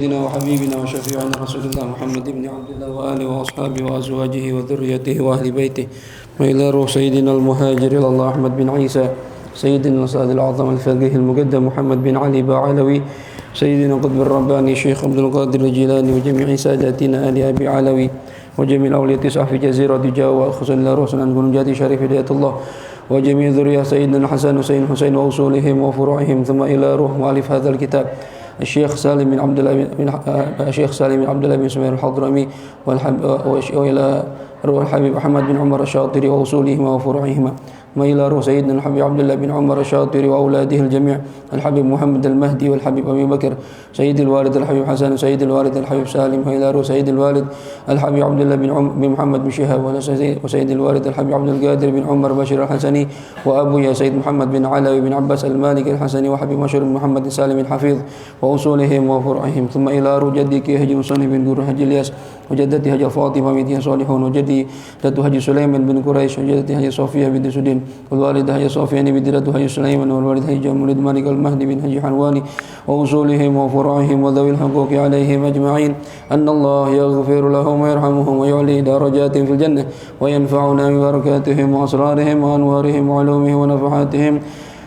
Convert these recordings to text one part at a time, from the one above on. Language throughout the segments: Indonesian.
سيدنا وحبيبنا وشفيعنا رسول الله محمد بن عبد الله وآله وأصحابه وأزواجه وذريته وأهل بيته وإلى روح سيدنا المهاجر إلى الله أحمد بن عيسى سيدنا الأستاذ الأعظم الفقيه المقدم محمد بن علي باعلوي سيدنا قطب الرباني شيخ عبد القادر الجيلاني وجميع ساداتنا آل أبي علوي وجميع الأولياء التسعة في جزيرة جاوة خصوصا إلى روح سنن بن شريف هداية الله وجميع ذرية سيدنا الحسن وسيدنا الحسين وأصولهم وفروعهم ثم إلى روح مؤلف هذا الكتاب الشيخ سالم بن عبد الله بن سمير الحضرمي وإلى روح الحبيب محمد بن عمر الشاطري وأصولهما وفروعهما وإلى روح سيدنا الحبيب عبد الله بن عمر الشاطري وأولاده الجميع الحبيب محمد المهدي والحبيب أبي بكر سيد الوالد الحبيب حسن وسيد الوالد الحبيب سالم وإلى روح سيد الوالد الحبيب عبد الله بن محمد بن شهاب وسيد الوالد الحبيب عبد القادر بن عمر بشير الحسني وأبويا سيد محمد بن علوي بن عباس المالكي الحسني وحبيب مشهور بن محمد سالم الحفيظ وأصولهم وفرعهم ثم إلى روح جدك هجي مصنف بن قر هجي الياس وجدتي هجي فاطمة بنت صالحون وجدي جدت هجي سليمان بن قريش وجدتي هجي صوفيا بنت سدين والوالد هجي صوفيا بنت هجي سليمان والوالد هجي مولد مالك المهدي بن هجي حنواني وأصولهم وفرعهم وذوي الحقوق عليهم أجمعين أن الله يغفر لهم ويرحمهم ويعلي درجات في الجنة وينفعنا ببركاتهم وأسرارهم وأنوارهم وعلومهم ونفحاتهم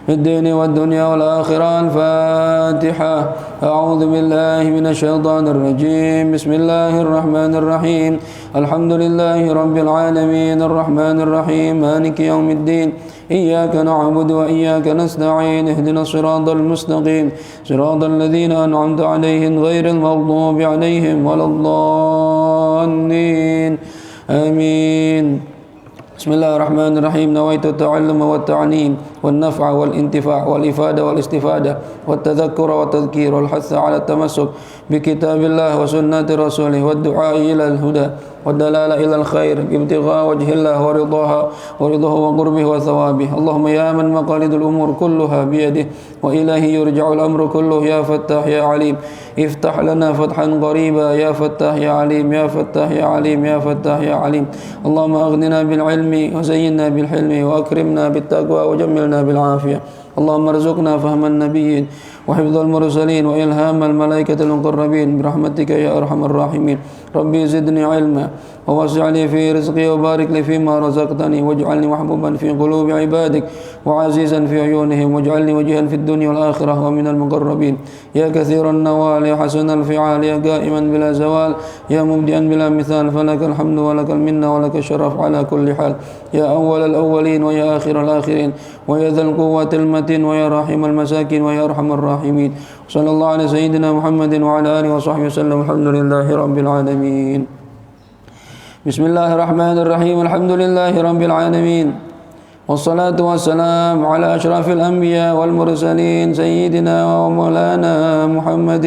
في الدين والدنيا والآخرة. الفاتحة. أعوذ بالله من الشيطان الرجيم. بسم الله الرحمن الرحيم. الحمد لله رب العالمين الرحمن الرحيم مالك يوم الدين إياك نعبد وإياك نستعين اهدنا الصراط المستقيم صراط الذين أنعمت عليهم غير المغضوب عليهم ولا الضالين آمين. بسم الله الرحمن الرحيم. نويت التعلم والتعليم والنفع والانتفاع والإفادة والاستفادة والتذكر والتذكير والحث على التمسك بكتاب الله وسنة رسوله والدعاء إلى الهدى والدلالة إلى الخير ابتغاء وجه الله ورضاه وقربه وثوابه. اللهم يا من مقاليد الأمور كلها بيده وإليه يرجع الأمر كله يا فتاح يا عليم افتح لنا فتحا قريبا يا فتاح يا عليم يا فتاح يا عليم يا فتاح يا عليم. اللهم أغننا بالعلم وزينا بالحلم وأكرمنا بالتقوى وجملنا بالعافية. اللهم ارزقنا فهم النبيين وحفظ المرسلين وإلهام الملائكة المقربين برحمتك يا أرحم الراحمين. ربي زدني علما ووسع لي في رزقي وبارك لي فيما رزقتني واجعلني محبوبا في قلوب عبادك وعزيزا في عيونهم واجعلني وجيها في الدنيا والآخرة ومن المقربين. يا كثير النوال يا حسن الفعال يا قائما بلا زوال يا مبدئا بلا مثال فلك الحمد ولك المنة ولك الشرف على كل حال. يا أول الأولين ويا آخر الآخرين ويا ذا القوة المتين ويا راحم المساكين ويا أرحم الراحمين. صلى الله على سيدنا محمد وعلى آله وصحبه وسلم. الحمد لله رب العالمين. بسم الله الرحمن الرحيم. الحمد لله رب العالمين والصلاة والسلام على أشرف الأنبياء والمرسلين سيدنا ومولانا محمد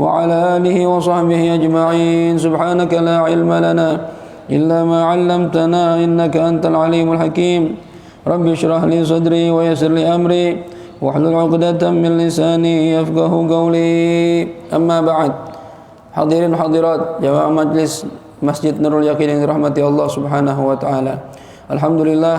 وعلى آله وصحبه أجمعين. سبحانك لا علم لنا إلا ما علمتنا إنك أنت العليم الحكيم. رب اشرح لي صدري ويسر لي أمري واحلل عقدة من لساني يفقه قولي. أما بعد. Hadirin hadirat jamaah majlis Masjid Nurul Yakin yang dirahmati Allah Subhanahu wa taala. Alhamdulillah,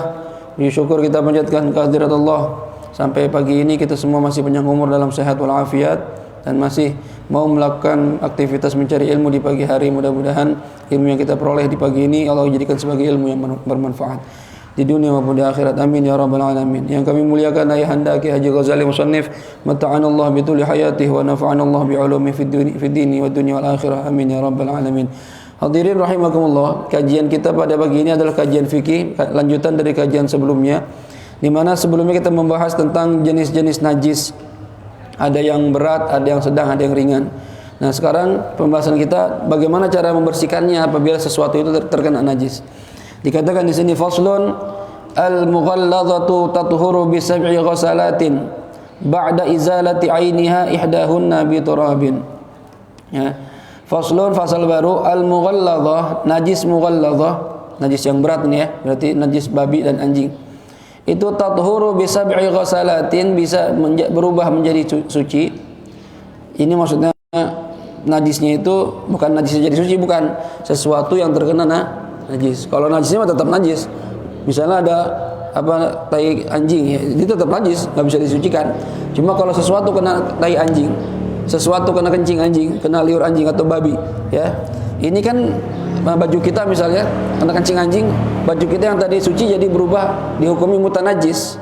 puji syukur kita panjatkan kehadirat Allah. Sampai pagi ini kita semua masih panjang umur dalam sehat walafiat dan masih mau melakukan aktivitas mencari ilmu di pagi hari. Mudah-mudahan ilmu yang kita peroleh di pagi ini Allah jadikan sebagai ilmu yang bermanfaat di dunia maupun di akhirat. Amin ya rabbal alamin. Yang kami muliakan ayahanda Ki Haji Ghazali Musannif, mata'anallah bituli hayatihi wa nafa'anallah bi'ulumi fid dini wa dunya wal akhirah. Amin ya rabbal alamin. Hadirin rahimakumullah, kajian kita pada pagi ini adalah kajian fikih, lanjutan dari kajian sebelumnya, di mana sebelumnya kita membahas tentang jenis-jenis najis. Ada yang berat, ada yang sedang, ada yang ringan. Nah, sekarang pembahasan kita bagaimana cara membersihkannya apabila sesuatu itu terkena najis. Dikatakan di sini faslun al-mughalladzatu tathuru bi sab'i ghasalatin ba'da izalati 'ainiha ihdahunna bi turabin. Ya. Faslun, fasal baru, al-mughalladzah, najis mughalladzah, najis yang berat ini ya, berarti najis babi dan anjing. Itu tathuru bi sab'i ghasalatin, bisa berubah menjadi suci. Ini maksudnya najisnya itu bukan najis jadi suci, bukan sesuatu yang terkena najis. Kalau najisnya mah tetap najis. Misalnya ada tai anjing ya, dia tetap najis, nggak bisa disucikan. Cuma kalau sesuatu kena tai anjing, sesuatu kena kencing anjing, kena liur anjing atau babi, ya. Ini kan baju kita misalnya kena kencing anjing, baju kita yang tadi suci jadi berubah dihukumi mutanajis.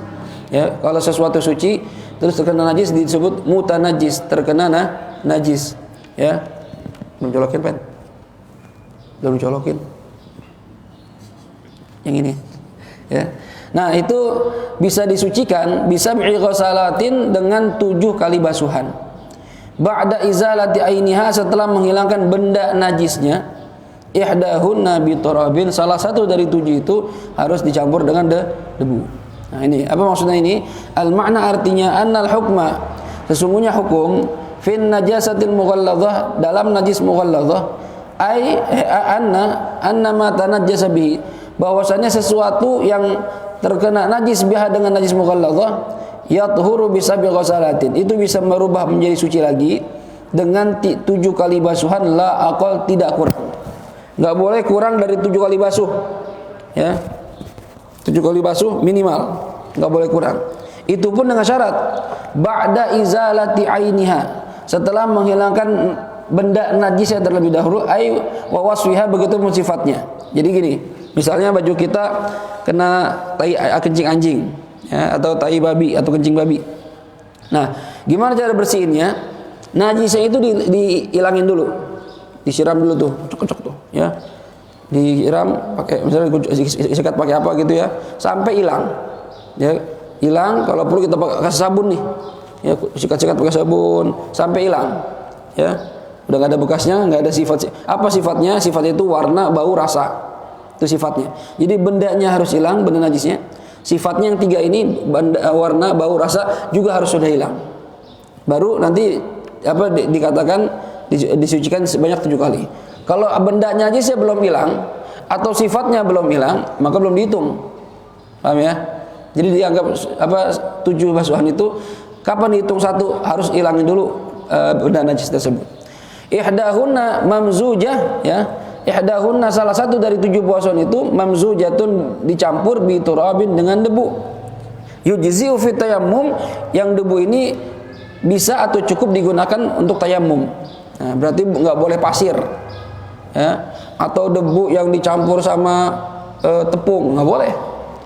Ya, kalau sesuatu suci terus terkena najis disebut mutanajis, terkena najis. Ya. Belum colokin pen. Belum colokin. Yang ini. Ya. Nah, itu bisa disucikan, bisa bi'ghasalatin dengan 7 kali basuhan. Ba'da izalati ainiha, setelah menghilangkan benda najisnya, ihdahunna biturabin, salah satu dari 7 itu harus dicampur dengan debu. Nah, ini apa maksudnya ini? Al makna artinya annal hukma, sesungguhnya hukum fin najasatil mughalladhah, dalam najis mughalladhah, anna ma tanajjasa bihi, bahwasanya sesuatu yang terkena najis biha dengan najis mughalladhah, yathuru bisabi ghasalatin, itu bisa merubah menjadi suci lagi dengan 7 kali basuhan, la aqal, tidak kurang. Enggak boleh kurang dari 7 kali basuh. Ya. 7 kali basuh minimal, enggak boleh kurang. Itu pun dengan syarat ba'da izalati ainiha, setelah menghilangkan benda najisnya terlebih dahulu, ay wa wasfiha, begitu pun sifatnya. Jadi gini, misalnya baju kita kena tai kencing anjing, ya, atau tai babi atau kencing babi. Nah, gimana cara bersihinnya? Najisnya itu dihilangin dulu, disiram dulu tuh, cocok tuh, ya, disiram pakai misalnya sikat pakai apa gitu ya, sampai hilang, ya, hilang. Kalau perlu kita kasih sabun nih, ya, sikat-sikat pakai sabun sampai hilang, ya, udah nggak ada bekasnya, nggak ada sifat. Apa sifatnya? Sifatnya itu warna, bau, rasa. Itu sifatnya. Jadi bendanya harus hilang, benda najisnya. Sifatnya yang 3 ini, warna, bau, rasa juga harus sudah hilang. Baru nanti apa dikatakan disucikan sebanyak 7 kali. Kalau benda najisnya belum hilang atau sifatnya belum hilang, maka belum dihitung. Paham ya? Jadi dianggap apa 7 basuhan itu kapan dihitung 1, harus hilangin dulu benda najis tersebut. Ihdahunna mamzujah, ya. Ihdahunna, salah satu dari 7 basuhan itu, mamzujatun, dicampur biturabin, dengan debu. Yujzi'u fi tayammum, yang debu ini bisa atau cukup digunakan untuk tayammum. Nah, berarti nggak boleh pasir, ya, atau debu yang dicampur sama tepung, nggak boleh.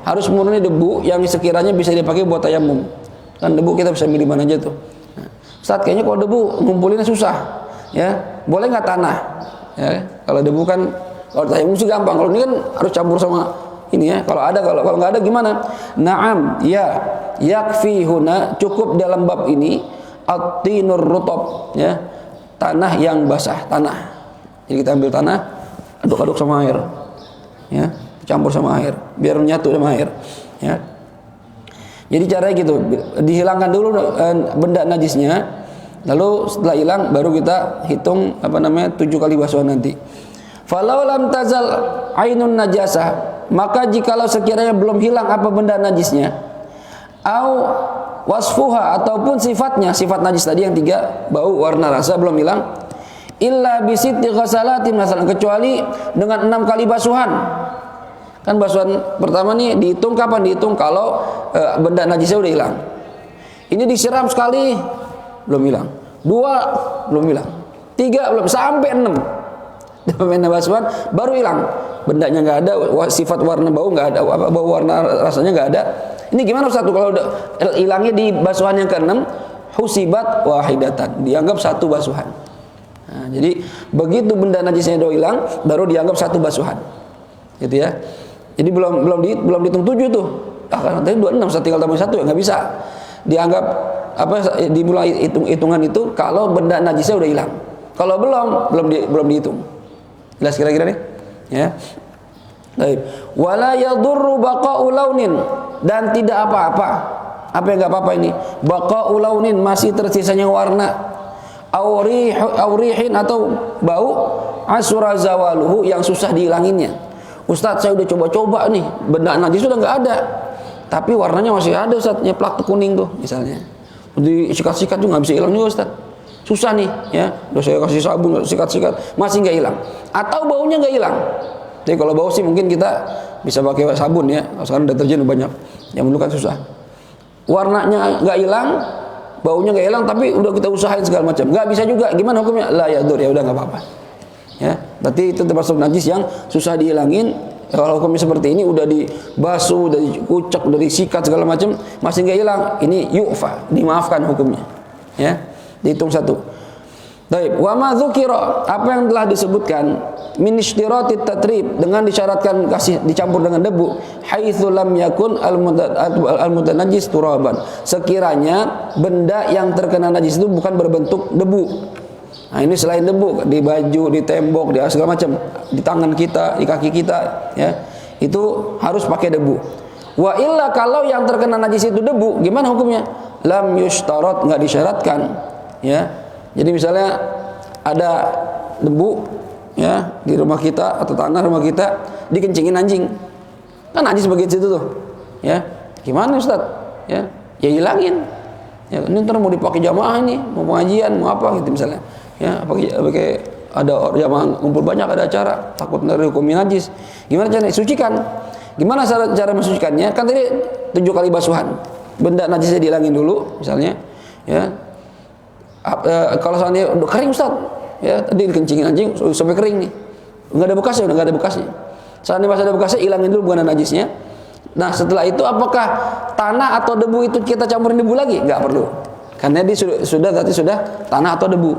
Harus murni debu yang sekiranya bisa dipakai buat tayammum. Kan debu kita bisa milih mana aja tuh. Nah, Ustaz, kayaknya kalau debu ngumpulinnya susah, ya, boleh nggak tanah? Ya, kalau debu kan, kalau tayammum sih gampang. Kalau ini kan harus campur sama ini, ya. Kalau nggak ada gimana? Naam, ya, yakfi huna, cukup dalam bab ini at-tinur rutab, ya, tanah yang basah, tanah. Jadi kita ambil tanah, aduk-aduk sama air, ya, campur sama air, biar menyatu sama air, ya. Jadi caranya gitu, dihilangkan dulu benda najisnya, lalu setelah hilang baru kita hitung 7 kali basuhan nanti. Falau lam tazal ainun najasah, maka jikalau sekiranya belum hilang apa benda najisnya, au wasfuha, ataupun sifatnya, sifat najis tadi yang 3, bau, warna, rasa, belum hilang, illa bisitti ghasalatin, kecuali dengan 6 kali basuhan. Kan basuhan pertama nih dihitung kapan? Dihitung kalau benda najisnya udah hilang. Ini disiram sekali belum hilang, 2 belum hilang, 3 belum, sampai 6 benda basuhan baru hilang. Bendanya nggak ada, sifat warna bau nggak ada, bau warna rasanya nggak ada. Ini gimana Ustaz? Kalau udah hilangnya di basuhan yang ke-6, husibat wahidatan, dianggap 1 basuhan. Nah, jadi begitu benda najisnya udah hilang, baru dianggap 1 basuhan, gitu ya. Jadi belum dihitung 7 tuh. Kan tadi 26, saya tinggal tambah 1, ya nggak bisa. Dianggap dimulai hitungan itu kalau benda najisnya udah hilang. Kalau belum dihitung. Jelas kira-kira nih? Ya. Baik. Wala yadurru baqa'u launin, dan tidak apa-apa. Apa yang enggak apa-apa ini? Baqa'u launin, masih tersisanya warna. Aurihin, atau bau, asura zawaluhu, yang susah dihilanginnya. Ustaz, saya udah coba-coba nih, benda najis sudah enggak ada, tapi warnanya masih ada Ustaz, nyeplak kuning tuh misalnya. Disikat-sikat juga nggak bisa hilang juga Ustaz. Susah nih, ya. Udah saya kasih sabun, sikat-sikat, masih nggak hilang. Atau baunya nggak hilang. Jadi kalau bau sih mungkin kita bisa pakai sabun, ya. Sekarang deterjen banyak. Yang dulu kan susah. Warnanya nggak hilang, baunya nggak hilang tapi udah kita usahain segala macam, nggak bisa juga. Gimana hukumnya? La yadur, ya udah nggak apa-apa. Ya, berarti itu termasuk najis yang susah dihilangin. Kalau hukumnya seperti ini, udah dibasuh, udah dikucek, udah disikat segala macam, masih nggak hilang, ini yu'fa, dimaafkan hukumnya. Ya, dihitung satu. Baik, wa ma dzukira, apa yang telah disebutkan min ishtiratit tatrib, dengan disyaratkan kasih dicampur dengan debu, haitsu lam yakun al mutanajjis turaban, sekiranya benda yang terkena najis itu bukan berbentuk debu. Nah, ini selain debu, di baju, di tembok, di segala macam, di tangan kita, di kaki kita, ya, itu harus pakai debu. Wa illa, kalau yang terkena najis itu debu, gimana hukumnya? Lam yushtarat, nggak disyaratkan, ya. Jadi misalnya ada debu, ya, di rumah kita atau tanah rumah kita, dikencingin anjing, kan najis bagian situ tuh, ya. Gimana Ustaz? Ya hilangin. Ya, ini ntar mau dipakai jamaah ini, mau pengajian, mau apa gitu misalnya. Ya, pakai ada jamaah ngumpul banyak, ada acara, takut dari hukum najis. Gimana caranya? Sucikan. Gimana cara mensucikannya? Kan tadi 7 kali basuhan. Benda najisnya dihilangin dulu, misalnya, ya. Kalau seandainya udah kering Ustaz, ya, tadi dikencingin anjing sampai kering nih, nggak ada bekasnya, udah nggak ada bekasnya. Seandainya masih ada bekasnya, hilangin dulu benda najisnya. Nah, setelah itu apakah tanah atau debu itu kita campurin debu lagi? Nggak perlu, karena dia sudah tanah atau debu.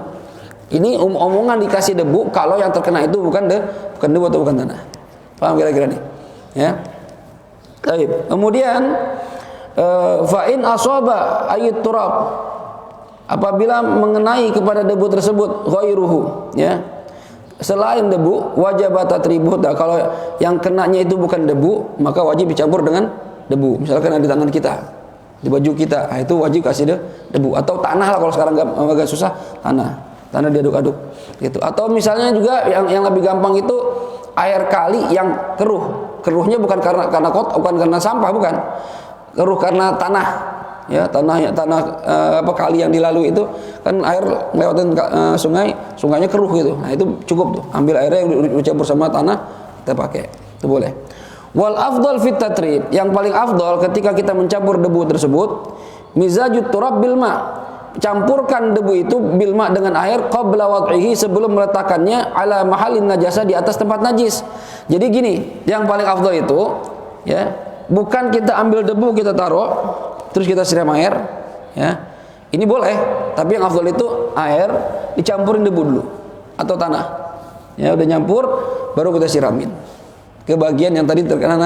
Ini omongan dikasih debu kalau yang terkena itu bukan debu atau bukan tanah. Paham kira-kira nih? Ya. Baik. Kemudian fa in asaba ayat turab, apabila mengenai kepada debu tersebut ghairuhu, ya, selain debu, wajib tatribuh. Kalau yang kenanya itu bukan debu, maka wajib dicampur dengan debu. Misalkan ada di tangan kita, di baju kita, nah itu wajib kasih debu. Atau tanah lah, kalau sekarang agak susah, tanah diaduk-aduk gitu. Atau misalnya juga yang lebih gampang itu air kali yang keruhnya bukan karena bukan karena sampah, bukan, keruh karena tanah, ya, tanah kali yang dilalui itu kan air lewatin sungainya keruh gitu. Nah, itu cukup tuh, ambil airnya yang dicampur sama tanah, kita pakai, itu boleh. Wal afdal fit tatrib, yang paling afdal ketika kita mencampur debu tersebut, mizajut turab bil ma, campurkan debu itu bil ma, dengan air, qabla wad'ihi, sebelum meletakkannya, ala mahalin najasa, di atas tempat najis. Jadi gini, yang paling afdal itu, ya, bukan kita ambil debu kita taruh terus kita siram air, ya. Ini boleh, tapi yang afdal itu air dicampurin debu dulu atau tanah. Ya, udah nyampur baru kita siramin ke bagian yang tadi terkena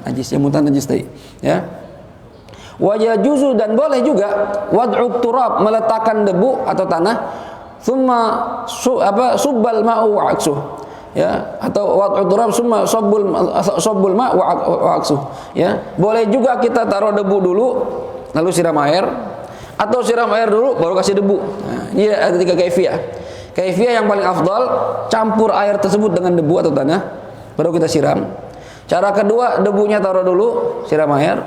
najis, yang mutan najis tadi, ya. Wa yajuzu, dan boleh juga wad'u turab, meletakkan debu atau tanah, thumma subbal ma'u wa aksuh, ya, atau wad'u turab summa sabbul ma' wa aksuh, ya. Boleh juga kita taruh debu dulu lalu siram air, atau siram air dulu baru kasih debu. Nah, ini ada 3 kaifiyah. Kaifiyah yang paling afdal, campur air tersebut dengan debu atau tanah baru kita siram. Cara kedua, debunya taruh dulu, siram air.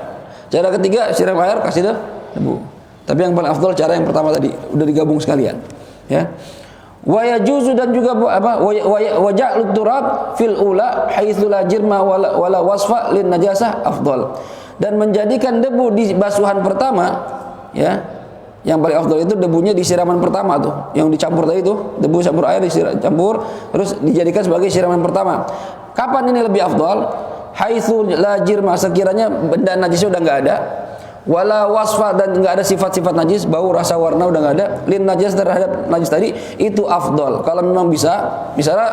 Cara ketiga, siram air, kasih debu. Tapi yang paling afdal cara yang pertama tadi, udah digabung sekalian, ya. Wa yajuzu, dan juga wa ja'lut turab fil ula haitsu la jirma wala wasfa lin najasah afdal. Dan menjadikan debu di basuhan pertama, ya. Yang paling afdal itu debunya di siraman pertama tuh, yang dicampur tadi itu, debu campur air dicampur terus dijadikan sebagai siraman pertama. Kapan ini lebih afdal? Haitsu la jirma, sekiranya benda najisnya udah enggak ada, wala wasfa, dan enggak ada sifat-sifat najis, bau, rasa, warna udah enggak ada, lin najis, terhadap najis tadi, itu afdal. Kalau memang bisa, misalnya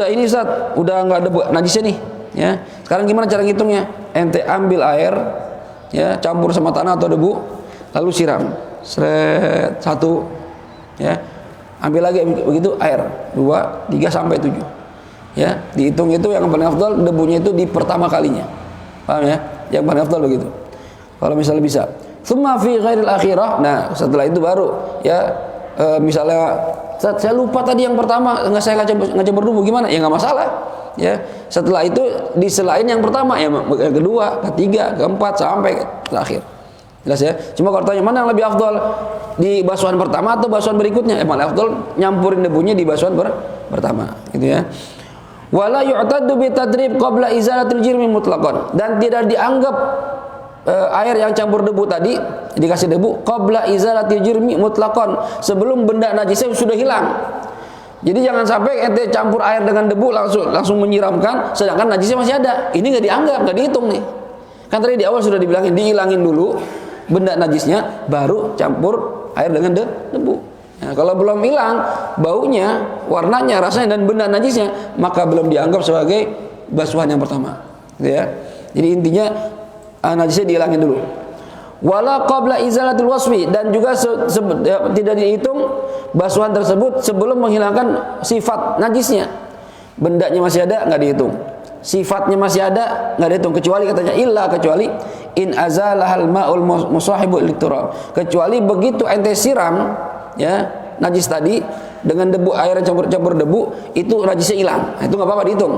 ini Ustaz, udah enggak ada najisnya nih, ya. Sekarang gimana cara ngitungnya? Ente ambil air, ya, campur sama tanah atau debu, lalu siram. Seret, 1, ya. Ambil lagi begitu air, 2, 3 sampai 7. Ya, dihitung itu yang paling afdal debunya itu di pertama kalinya. Paham ya? Yang paling afdal begitu. Kalau misalnya bisa. Tsumma fi ghairil akhirah. Nah, setelah itu baru, ya, misalnya saya lupa tadi yang pertama, saya nggak berdebu, gimana? Ya nggak masalah. Ya, setelah itu di selain yang pertama, ya, yang kedua, ketiga, keempat sampai terakhir. Jelas ya? Cuma kalau tanya mana yang lebih afdal, di basuhan pertama atau basuhan berikutnya? Paling afdal nyampurin debunya di basuhan pertama, gitu ya. Wala yu'taddu bi tadrib qabla izalatil jirmi mutlaqan, dan tidak dianggap air yang campur debu tadi dikasih debu qabla izalati jirmi mutlaqan, sebelum benda najisnya sudah hilang. Jadi jangan sampai ente campur air dengan debu langsung menyiramkan sedangkan najisnya masih ada. Ini nggak dianggap, nggak dihitung nih. Kan tadi di awal sudah dibilangin dihilangin dulu benda najisnya baru campur air dengan debu. Nah, kalau belum hilang baunya, warnanya, rasanya dan benda najisnya, maka belum dianggap sebagai basuhan yang pertama. Gitu ya. Jadi intinya najisnya dihilangin dulu. Wala qabla izalatul wasfi, dan juga tidak dihitung basuhan tersebut sebelum menghilangkan sifat najisnya. Bendanya masih ada, nggak dihitung. Sifatnya masih ada, nggak dihitung, kecuali katanya kecuali in azalahal ma'ul musahibu liturab, kecuali begitu ente siram ya najis tadi dengan debu, air yang campur debu, itu najisnya hilang. Nah, itu nggak apa-apa dihitung.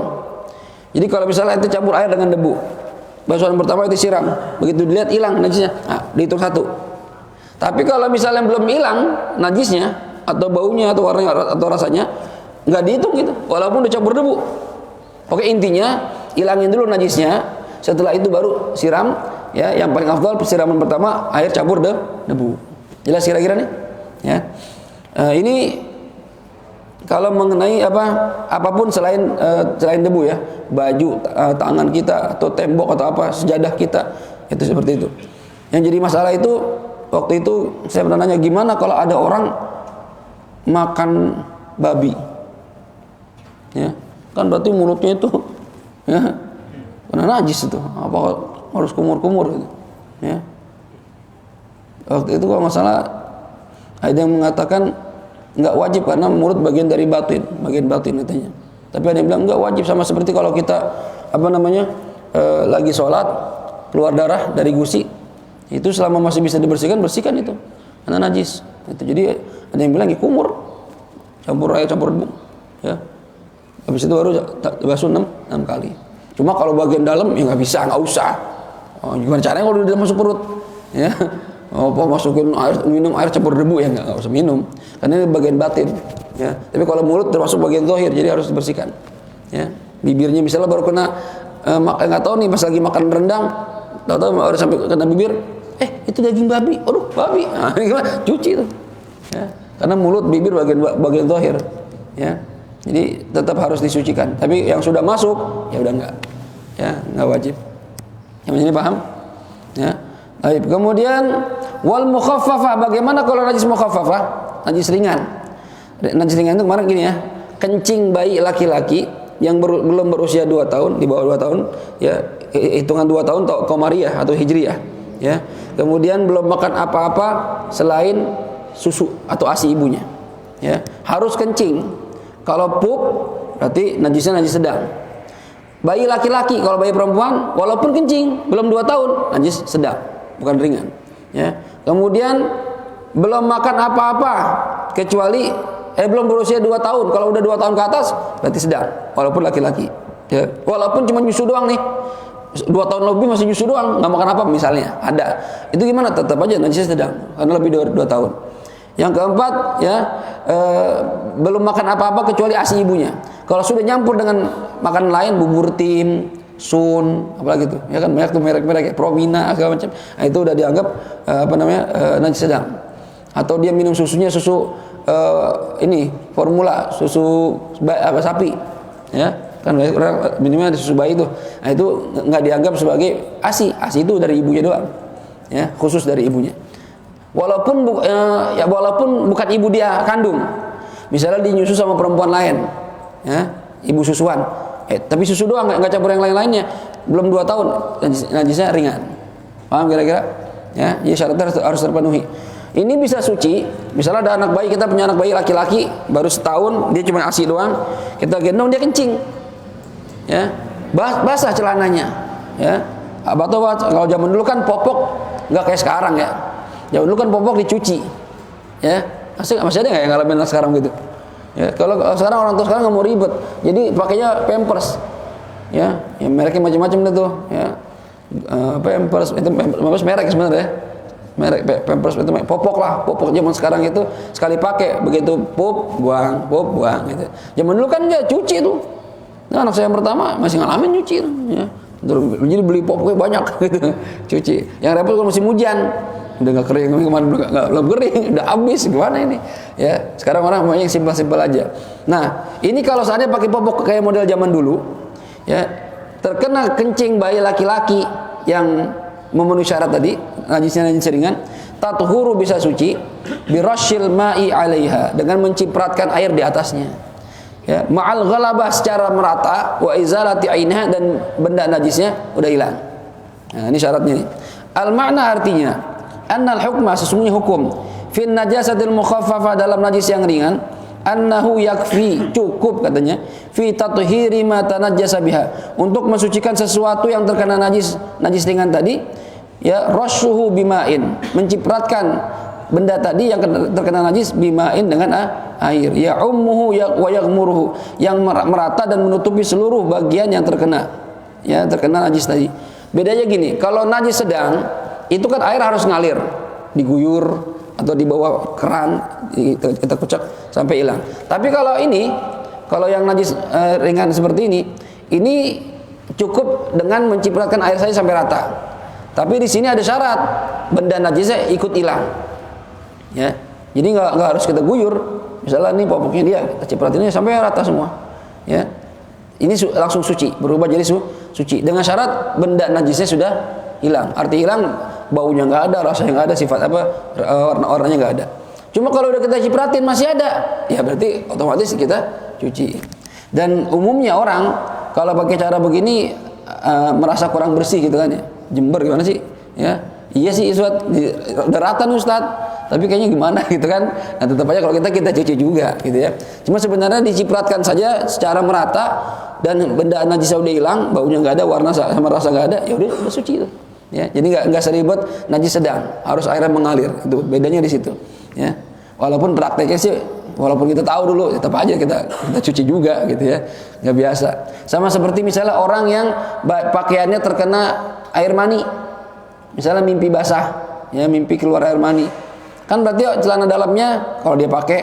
Jadi kalau misalnya ente campur air dengan debu, basuhan pertama itu siram, begitu dilihat hilang najisnya, nah, dihitung 1. Tapi kalau misalnya belum hilang najisnya atau baunya atau warnanya atau rasanya, nggak dihitung gitu, walaupun udah campur debu. Oke, intinya hilangin dulu najisnya, setelah itu baru siram. Ya, yang paling afdal persiraman pertama air campur debu. Jelas kira-kira nih? Ya. Ini kalau mengenai apapun selain debu ya, baju, tangan kita atau tembok atau apa, sejadah kita, itu seperti itu. Yang jadi masalah itu waktu itu saya pernah nanya, gimana kalau ada orang makan babi? Ya, kan berarti mulutnya itu ya kena najis itu, apa harus kumur-kumur gitu. Ya. Waktu itu kalau masalah ada yang mengatakan nggak wajib karena mulut bagian dari batin katanya. Tapi ada yang bilang nggak wajib, sama seperti kalau kita lagi sholat keluar darah dari gusi, itu selama masih bisa dibersihkan, bersihkan itu karena najis. Itu jadi ada yang bilang kumur, campur air campur debu, ya. Habis itu baru basuh 6 kali. Cuma kalau bagian dalam ya nggak usah. Gimana caranya kalau udah masuk perut? Ya. Masukin air, minum air campur debu, ya nggak usah minum. Karena ini bagian batin. Ya. Tapi kalau mulut termasuk bagian zahir, jadi harus dibersihkan. Ya. Bibirnya misalnya baru kena nggak tahu nih pas lagi makan rendang, tahu baru sampai kena bibir, itu daging babi. Aduh, babi. Nah, gimana? Cuci itu. Ya. Karena mulut, bibir bagian zahir. Ya. Jadi tetap harus disucikan. Tapi yang sudah masuk ya udah enggak. Ya, enggak wajib. Yang ini paham? Ya. Baik, kemudian wal mukhaffafah, bagaimana kalau najis mukhaffafah? Najis ringan. Najis ringan itu kemarin gini ya. Kencing bayi laki-laki yang belum berusia 2 tahun, di bawah 2 tahun, ya hitungan 2 tahun Qamariyah atau Hijriyah, ya. Kemudian belum makan apa-apa selain susu atau ASI ibunya. Ya, harus kencing. Kalau pup berarti najisnya najis sedang. Bayi laki-laki, kalau bayi perempuan walaupun kencing belum 2 tahun, najis sedang, bukan ringan. Ya. Kemudian belum makan apa-apa kecuali belum berusia 2 tahun. Kalau udah 2 tahun ke atas berarti sedang, walaupun laki-laki. Ya. Walaupun cuma nyusu doang nih. 2 tahun lebih masih nyusu doang, nggak makan apa misalnya. Ada. Itu gimana? Tetap aja najisnya sedang karena lebih dari 2 tahun. Yang keempat, ya belum makan apa-apa kecuali ASI ibunya. Kalau sudah nyampur dengan makanan lain, bubur tim, sun, apalagi itu, ya kan banyak tuh merek-merek ya, Promina segala macam. Nah, itu udah dianggap najis sedang. Atau dia minum susunya susu formula, susu sapi, ya kan minumnya susu bayi itu. Nah, itu nggak dianggap sebagai ASI. ASI itu dari ibunya doang, ya khusus dari ibunya. Walaupun bukan ibu dia kandung, misalnya dinyusu sama perempuan lain, ya ibu susuan, tapi susu doang, nggak campur yang lain-lainnya, belum 2 tahun, najisnya ringan. Paham kira-kira? Ya, jadi syaratnya harus terpenuhi. Ini bisa suci. Misalnya ada anak bayi, kita punya anak bayi laki-laki baru setahun, dia cuma ASI doang, kita gendong dia kencing, ya basah celananya, ya. Atau kalau zaman dulu kan popok nggak kayak sekarang ya. Zaman dulu kan popok dicuci, ya masih ada nggak yang ngalamin sekarang gitu? Ya, kalau sekarang orang tua sekarang nggak mau ribet, jadi pakainya Pampers, ya mereknya macam-macam itu, ya Pampers itu Pampers merek sebenarnya, merek Pampers itu popok lah, popok zaman sekarang itu sekali pakai, begitu pup buang gitu. Zaman dulu kan dia cuci tuh. Nah, anak saya yang pertama masih ngalamin nyuci tuh, ya Jadi beli popoknya banyak gitu, cuci. Yang repot kalau musim hujan, udah nggak kering, kemarin belum kering, udah habis, gimana ini? Ya, sekarang orang maunya yang simpel-simpel aja. Nah, ini kalau seandainya pakai popok kayak model zaman dulu, ya, terkena kencing bayi laki-laki yang memenuhi syarat tadi, najisnya najis ringan, tathuru bisa suci, birasyil ma'i 'alaiha, dengan mencipratkan air di atasnya. Ya, ma'al ghalabah, secara merata, wa izalati 'ainha, dan benda najisnya udah hilang. Nah, ini syaratnya nih. Al-ma'na artinya, annal hukma, sesungguhnya hukum, fin najasatil mukhaffafah, dalam najis yang ringan, annahu yakfi, cukup katanya, fi tathhiri ma tanajjasa biha, untuk mensucikan sesuatu yang terkena najis ringan tadi, ya, rasyuhu bima'in, mencipratkan benda tadi yang terkena najis bima'in, dengan air, ya ummuhu wa yaghmuruhu, yang merata dan menutupi seluruh bagian yang terkena, ya, terkena najis tadi. Bedanya gini, kalau najis sedang itu kan air harus ngalir, diguyur atau di bawah keran, kita kocak sampai hilang. Tapi kalau ini, kalau yang najis ringan seperti ini cukup dengan mencipratkan air saja sampai rata. Tapi di sini ada syarat, benda najisnya ikut hilang. Ya, jadi nggak harus kita guyur. Misalnya nih popoknya dia, kita cipratinnya sampai rata semua. Ya, ini langsung suci, berubah jadi suci. Dengan syarat benda najisnya sudah hilang. Arti hilang, baunya nggak ada, rasanya nggak ada, sifat apa, warna-warnanya nggak ada. Cuma kalau udah kita cipratin masih ada, ya berarti otomatis kita cuci. Dan umumnya orang kalau pakai cara begini merasa kurang bersih gitu kan ya. Jember gimana sih? Ya, iya sih Ustaz, udah rata nih Ustaz, tapi kayaknya gimana gitu kan. Nah, tetap aja kalau kita cuci juga gitu ya. Cuma sebenarnya dicipratkan saja secara merata, dan benda najisnya udah hilang, baunya nggak ada, warna sama rasa nggak ada, ya udah suci itu. Ya, jadi nggak seribet najis sedang, harus airnya mengalir. Itu bedanya di situ. Ya, walaupun prakteknya sih, walaupun kita tahu dulu, tetap aja kita cuci juga gitu ya, nggak biasa. Sama seperti misalnya orang yang pakaiannya terkena air mani, misalnya mimpi basah, ya, mimpi keluar air mani, kan berarti celana dalamnya kalau dia pakai,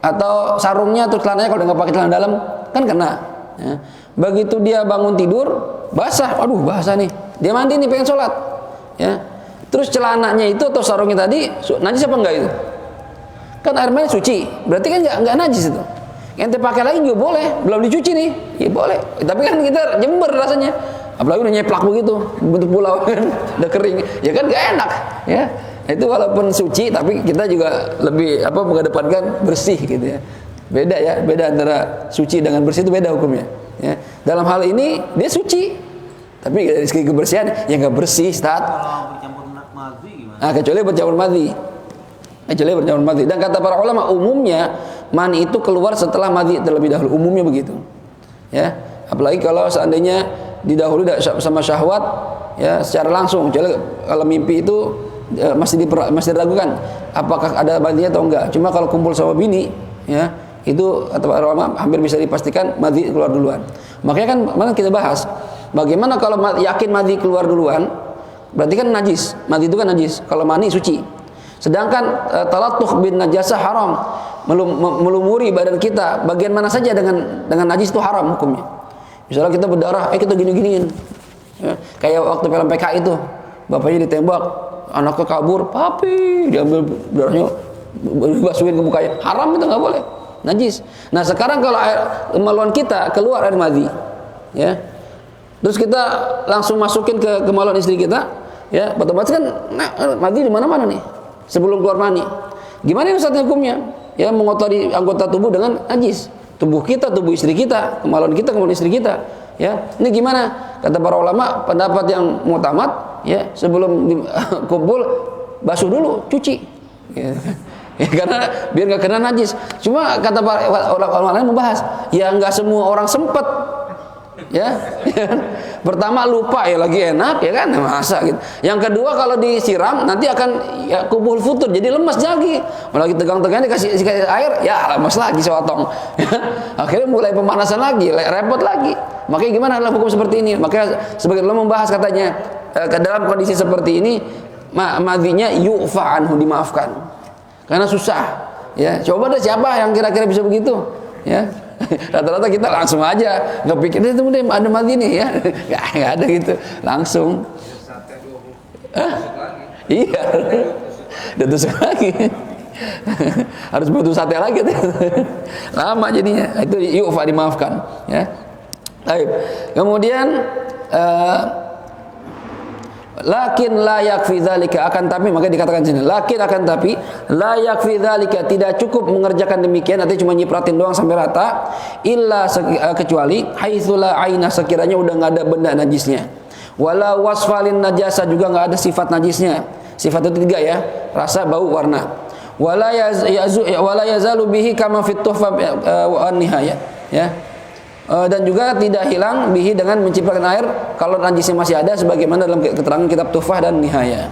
atau sarungnya atau celananya kalau dia nggak pakai celana dalam, kan kena. Ya. Begitu dia bangun tidur basah, aduh basah nih, dia mandi nih pengen sholat, ya, terus celananya itu atau sarungnya tadi najis apa enggak itu? Kan air mani suci, berarti kan nggak najis itu. Ente pakai lagi juga boleh, belum dicuci nih, ya boleh. Tapi kan kita jember rasanya, apalagi udah nyeplak begitu, bentuk pulau kan, udah kering, ya kan nggak enak, ya. Itu walaupun suci, tapi kita juga lebih mengedepankan bersih gitu ya. Beda ya, beda antara suci dengan bersih, itu beda hukumnya. Ya. Dalam hal ini dia suci, tapi dari segi kebersihan ya nggak bersih, Ustaz. Kalau bercampur madhi gimana? Nah, kecuali bercampur madhi. Dan kata para ulama, umumnya mani itu keluar setelah madhi terlebih dahulu, umumnya begitu. Ya, apalagi kalau seandainya didahului sama syahwat, ya, secara langsung. Kecuali kalau mimpi itu masih diragukan apakah ada madhinya atau enggak. Cuma kalau kumpul sama bini, ya, itu kata para ulama hampir bisa dipastikan madhi keluar duluan. Makanya kan mana kita bahas bagaimana kalau yakin madhi keluar duluan, berarti kan najis. Madhi itu kan najis. Kalau mani suci. Sedangkan talattuh bin najasah haram, melumuri badan kita bagian mana saja dengan najis itu haram hukumnya. Misalnya kita berdarah, kita gini-giniin. Ya, kayak waktu film PKI itu, bapaknya ditembak, anaknya kabur, papi diambil darahnya, dibasuhin ke mukanya, haram itu nggak boleh, najis. Nah sekarang kalau kemaluan kita keluar air madhi, ya, terus kita langsung masukin ke kemaluan istri kita, ya, otomatis kan madhi di mana-mana nih sebelum keluar mani. Gimana Ustaz hukumnya? Ya, mengotori anggota tubuh dengan najis. Tubuh kita, tubuh istri kita, kemaluan istri kita. Ya, ini gimana? Kata para ulama, pendapat yang mu'tamad, ya, sebelum kumpul basuh dulu, cuci. Ya. Ya, karena biar nggak kena najis. Cuma kata para ulama lain membahas, ya nggak semua orang sempat. Ya, pertama lupa, ya lagi enak, ya kan, masa gitu. Yang kedua kalau disiram nanti akan ya kumpul futur, jadi lemas lagi. Lagi tegang-tegangnya dikasih air, ya lemas lagi sewatong. Akhirnya mulai pemanasan lagi, repot lagi. Makanya gimana dalam hukum seperti ini? Makanya sebagian ulama membahas katanya dalam kondisi seperti ini madhinya yu'fa anhu, dimaafkan. Karena susah. Ya, coba deh siapa yang kira-kira bisa begitu? Ya, Rata-rata kita langsung aja, nggak pikir itu ada mati nih ya, nggak ada gitu, langsung. Iya, udah tusuk lagi. Harus butuh sate lagi tuh. Lama jadinya. Itu yu'fa, dimaafkan ya. Baik. Kemudian lakin la yakfi dzalika, akan tapi, maka dikatakan sini lakin, akan tapi la yakfi dzalika, tidak cukup mengerjakan demikian, artinya cuma nyipratin doang sampai rata, illa kecuali haitsu la aina, sekiranya udah enggak ada benda najisnya, wala wasfalin najasa, juga enggak ada sifat najisnya. Sifat itu 3 ya, rasa, bau, warna. Wala yazalu bihi kama fit tuhfa wan nihaya ya. Dan juga tidak hilang bihi dengan menciptakan air kalau najisnya masih ada, sebagaimana dalam keterangan kitab Tuhfah dan Nihaya.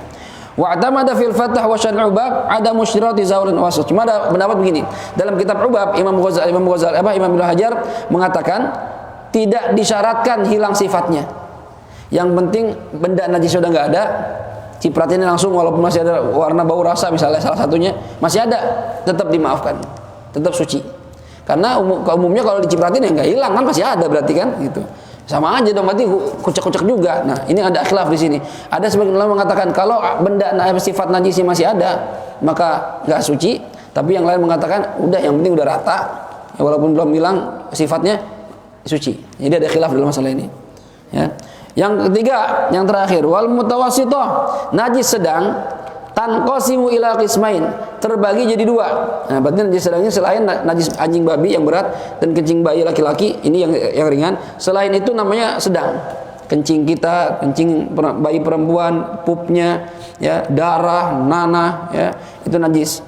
Wa atamada fil Fathah wa Syarh Ubab ada musyrati zawrin wasat. Cuma ada pendapat begini, dalam kitab Ubab Imam Ibnu Hajar mengatakan tidak disyaratkan hilang sifatnya. Yang penting benda najis sudah enggak ada, cipratinnya langsung, walaupun masih ada warna, bau, rasa misalnya salah satunya masih ada, tetap dimaafkan, tetap suci. Karena umumnya kalau dicipratin ya nggak hilang kan, masih ada berarti kan gitu. Sama aja dong, berarti kucek-kucek juga. Nah, ini ada khilaf di sini. Ada sebagian ulama mengatakan kalau benda sifat najisnya masih ada, maka nggak suci. Tapi yang lain mengatakan udah, yang penting udah rata, ya, walaupun belum hilang sifatnya, suci. Jadi ada khilaf dalam masalah ini. Ya. Yang ketiga, yang terakhir, wal mutawassithah, najis sedang, tanqasimu ila qismain, terbagi jadi 2. Nah, berarti najis sedangnya selain najis anjing babi yang berat dan kencing bayi laki-laki, ini yang ringan. Selain itu namanya sedang. Kencing kita, kencing bayi perempuan, pupnya, ya, darah, nanah, ya, itu najis.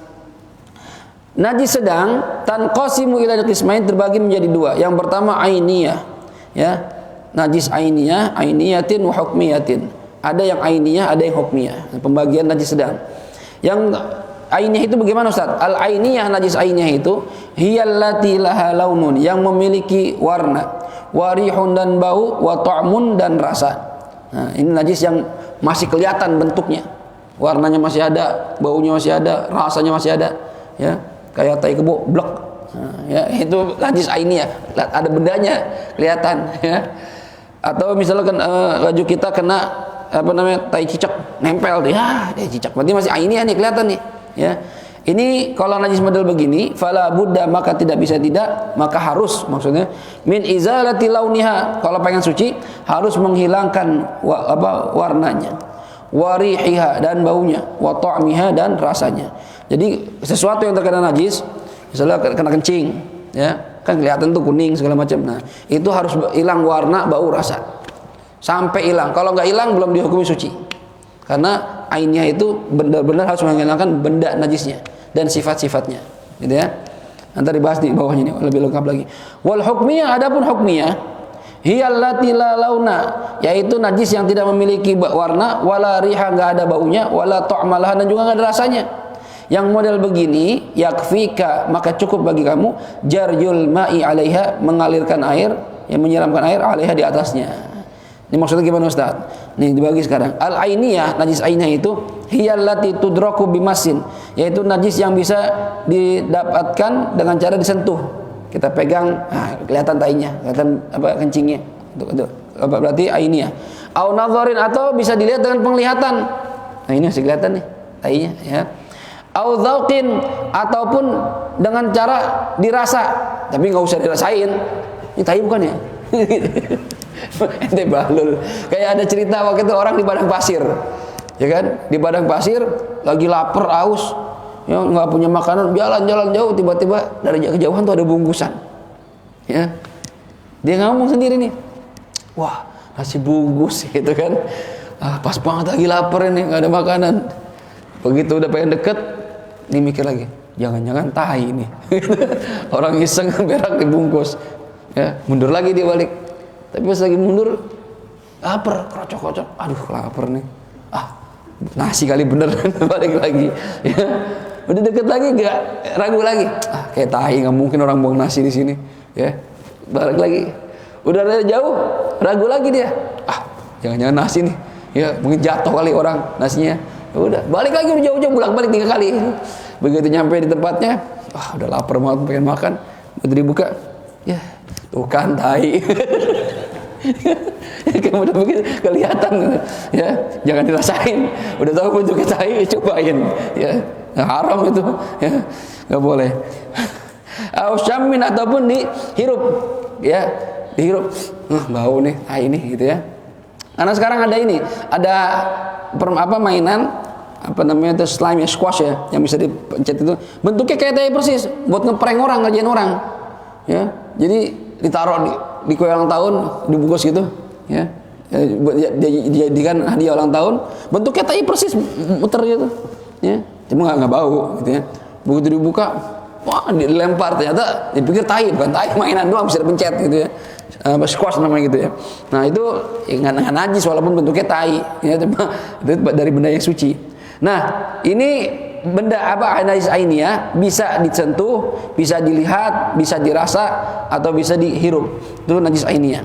Najis sedang tanqasimu ila qismain, terbagi menjadi 2. Yang pertama ainiyah, ya. Najis ainiyah, ainiyatin wa hukmiyatin. Ada yang ainiyah, ada yang hukmiyah. Pembagian najis sedang. Yang ainiyah itu bagaimana Ustaz? Al ainiyah, najis ainiyah itu hiyallati laha launun, yang memiliki warna, warihun dan bau, wa ta'mun dan rasa. Nah, ini najis yang masih kelihatan bentuknya. Warnanya masih ada, baunya masih ada, rasanya masih ada, ya. Kayak tai kebo blek. Nah, ya, itu najis ainiyah. Ada bendanya kelihatan, ya. Atau misalkan baju kita kena tai cicak nempel tuh, ya, cicak, berarti masih ainiyah nih, kelihatan nih, ya. Ini kalau najis model begini, fala budda, maka tidak bisa tidak, maka harus, maksudnya min izalati launiha, kalau pengen suci harus menghilangkan warnanya, warihiha dan baunya, wa ta'miha dan rasanya. Jadi sesuatu yang terkena najis, misalnya kena kencing, ya, kan kelihatan tuh kuning segala macam. Nah, itu harus hilang warna, bau, rasa. Sampai hilang. Kalau nggak hilang belum dihukumi suci. Karena ainnya itu benar-benar harus menghilangkan benda najisnya dan sifat-sifatnya. Gitu ya. Nanti dibahas di bawahnya ini lebih lengkap lagi. Wal hukmiyah, adapun hukmiyah, hiyallati la launa, yaitu najis yang tidak memiliki warna, wala riha, nggak ada baunya, wala ta'malah, dan juga nggak ada rasanya. Yang model begini, yakfika, maka cukup bagi kamu jarjul ma'i 'alaiha, mengalirkan air, yang menyiramkan air 'alaiha, di atasnya. Ini maksudnya gimana Ustaz? Nih dibagi sekarang. Al-ainiyah, najis ainiyah itu hiyallati tudraku bimasin, yaitu najis yang bisa didapatkan dengan cara disentuh. Kita pegang, kelihatan tainya, kelihatan kencingnya. Itu berarti ainiyah. Au nadharin, atau bisa dilihat dengan penglihatan. Nah, ini masih kelihatan nih tainya, ya. Au dzauqin, ataupun dengan cara dirasa, tapi nggak usah dirasain. Ini tai bukan ya? Ente balul. Kayak ada cerita waktu itu orang di padang pasir, ya kan? Di padang pasir lagi lapar, haus, ya, nggak punya makanan, jalan-jalan jauh, tiba-tiba dari kejauhan tuh ada bungkusan, ya. Dia ngomong sendiri nih, wah, nasi bungkus, gitu kan? Pas banget lagi lapar ini, nggak ada makanan. Begitu udah pengen deket, dia mikir lagi, jangan-jangan tai ini. Orang iseng berak dibungkus, ya, mundur lagi dia balik. Tapi pas lagi mundur, lapar, krocok-krocok, aduh lapar nih, nasi kali bener. Balik lagi, ya. Udah deket lagi, gak ragu lagi, kayak tai, nggak mungkin orang buang nasi di sini, ya. Balik lagi, udah dari jauh, ragu lagi dia, jangan-jangan nasi nih, ya, mungkin jatuh kali orang nasinya. Ya udah, balik lagi, udah jauh-jauh, bolak-balik 3 kali. Begitu nyampe di tempatnya, udah lapar banget, pengen makan. Begitu dibuka, Ya, tuh kan tai. Kamu udah begitu kelihatan ya, jangan dirasain. Udah tahu bentuknya tai, cobain ya. Haram itu ya, nggak boleh. Ausyamin ataupun dihirup ya, dihirup. Bau nih, tai nih gitu ya. Karena sekarang ada ini, ada mainan apa namanya itu slime ya, squash ya, yang bisa dipencet itu. Bentuknya kayak tai persis, buat ngeprank orang, ngerjain orang. Ya, jadi ditaruh di kue ulang tahun, dibungkus gitu, ya. Dijadikan hadiah ulang tahun, bentuknya tai persis, muter gitu, ya. Cuma nggak bau, gitu ya. Begitu dibuka, wah dilempar, ternyata dipikir tai, bukan tai, mainan doang bisa dipencet gitu ya. Squash namanya gitu ya. Nah itu nggak najis walaupun bentuknya tai, ya, itu dari benda yang suci. Nah ini benda apa najis ainiyah bisa disentuh, bisa dilihat, bisa dirasa atau bisa dihirup. Itu najis ainiyah.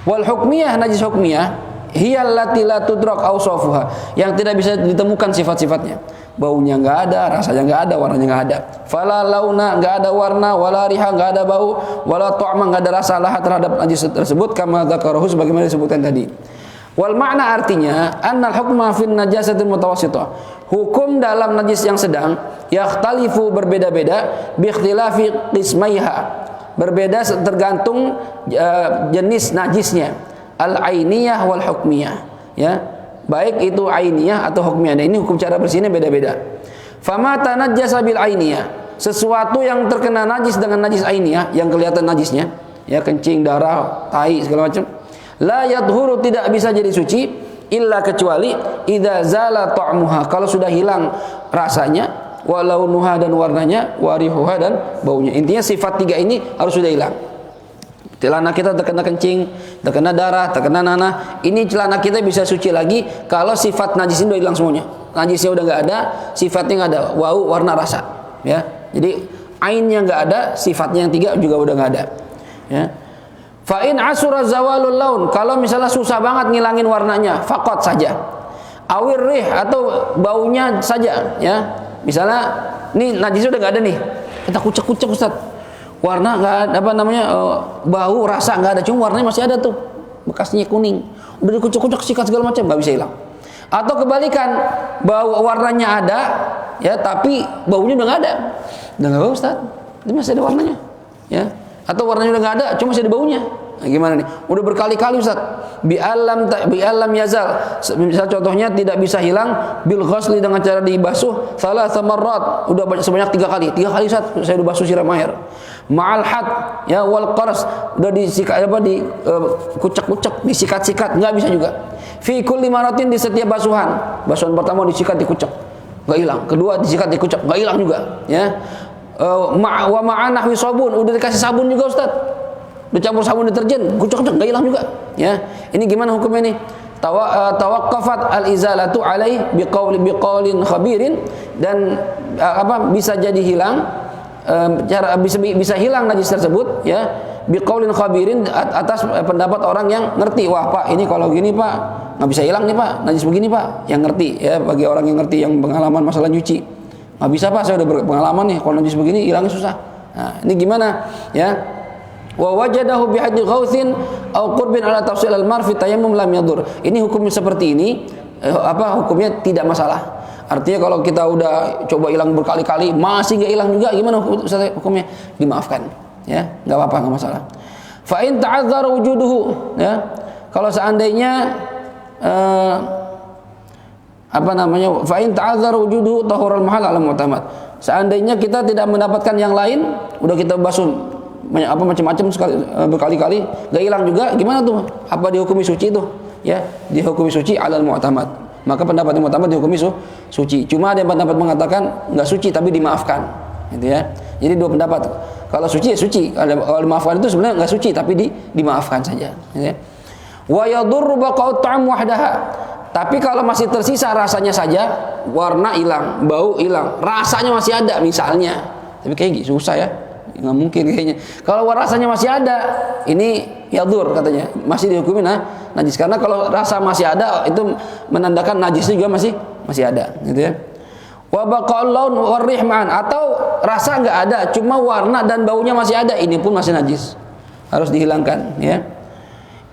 Wal hukmiyah, najis hukmiyah hiya allati la tudrak awsafuha, yang tidak bisa ditemukan sifat-sifatnya. Baunya enggak ada, rasanya enggak ada, warnanya enggak ada. Fala launa, enggak ada warna, wala riha, enggak ada bau, wala ta'ma, enggak ada rasa laha terhadap najis tersebut, kama dzakarahu, sebagaimana disebutkan tadi. Wal makna artinya annal hukma fin najasatil mutawassithah, hukum dalam najis yang sedang yakhtalifu berbeda-beda bi ikhtilafi qismaiha, berbeda tergantung jenis najisnya, al ainiyah wal hukmiyah, ya, baik itu ainiyah atau hukmiyah. Nah, ini hukum cara bersihnya beda-beda. Fama tanajjasa bil ainiyah, sesuatu yang terkena najis dengan najis ainiyah, yang kelihatan najisnya, ya, kencing, darah, tai segala macam, la yadhuru, tidak bisa jadi suci, illa kecuali idza zala ta'muha, kalau sudah hilang rasanya, walau nuha, dan warnanya, warihuha, dan baunya. Intinya sifat tiga ini harus sudah hilang. Celana kita terkena kencing, terkena darah, terkena nanah, ini celana kita bisa suci lagi kalau sifat najis ini udah hilang semuanya. Najisnya udah nggak ada, sifatnya nggak ada, bau, warna, rasa, ya. Jadi ainnya nggak ada, sifatnya yang tiga juga udah nggak ada, ya. Fa in asura zawalul laun, kalau misalnya susah banget ngilangin warnanya, faqat saja. Awir rih, atau baunya saja, ya. Misalnya nih najisnya udah nggak ada nih, kita kucek-kucek Ustaz, warna nggak ada, apa namanya, bau, rasa nggak ada, cuma warnanya masih ada tuh, bekasnya kuning, udah dikucek-kucek, sikat segala macam, nggak bisa hilang. Atau kebalikan, bau warnanya ada, ya, tapi baunya udah nggak ada, udah nggak bau Ustaz, ini masih ada warnanya, ya. Atau warnanya udah nggak ada, cuma masih ada baunya. Nah, gimana nih? Udah berkali-kali Ustaz, bi alam yazal. Misal contohnya tidak bisa hilang bil ghusli, dengan cara dibasuh thalatha marrat, udah sebanyak 3 kali. 3 kali Ustaz saya udah basuh siram air. Ma'al had, ya, wal qaras, udah disikat apa, di kucek-kucek, disikat-sikat, nggak bisa juga. Fi kulli maratin, di setiap basuhan. Basuhan pertama disikat, dikucek, nggak hilang. Kedua disikat, dikucek, nggak hilang juga, ya. Wa ma'anah wi sabun, udah dikasih sabun juga Ustaz, dicampur sabun deterjen, kucek-kucek, nggak hilang juga, ya. Ini gimana hukumnya nih? Tawaqqafat al-izalatu alaih biqaulin khabirin, dan bisa jadi hilang, cara bisa hilang najis tersebut, ya, biqaulin khabirin, atas pendapat orang yang ngerti. Wah Pak, ini kalau gini Pak nggak bisa hilang nih Pak, najis begini Pak, yang ngerti, ya, bagi orang yang ngerti, yang pengalaman masalah nyuci. Nggak bisa Pak, saya udah berpengalaman nih, kalau najis begini hilangnya susah. Nah, ini gimana, ya? Wa wajadahu bi haddi ghauthin aw qurbin ala tafsil al-mar fi tayammum lam yadur. Ini hukumnya seperti ini, hukumnya tidak masalah. Artinya kalau kita udah coba hilang berkali-kali masih nggak hilang juga, gimana hukumnya? Dimaafkan, ya, nggak apa-apa, nggak masalah. Fa in ta'azzara wujuduhu, ya, kalau seandainya fa in ta'azzara wujuduhu tahurul mahal ala mu'tamad, seandainya kita tidak mendapatkan yang lain, udah kita basuh macam-macam berkali-kali nggak hilang juga, gimana tuh? Apa dihukumi suci tuh? Ya, dihukumi suci alal mu'tamad. Maka pendapat yang mu'tamad dihukumi suci. Cuma ada yang pendapat mengatakan nggak suci tapi dimaafkan, gitu ya. Jadi dua pendapat. Kalau suci ya suci, kalau dimaafkan itu sebenarnya nggak suci tapi dimaafkan saja, gitu ya. Wa yadurru baqa'ut ta'am wahdaha, tapi kalau masih tersisa rasanya saja, warna hilang, bau hilang, rasanya masih ada misalnya, tapi kayak susah ya, nggak mungkin kayaknya. Kalau rasanya masih ada, ini yadur katanya, masih dihukumi najis, karena kalau rasa masih ada itu menandakan najisnya juga masih ada, gitu ya. Wa baqa'ul laun warih ma'an, atau rasa nggak ada, cuma warna dan baunya masih ada, ini pun masih najis. harus dihilangkan, ya.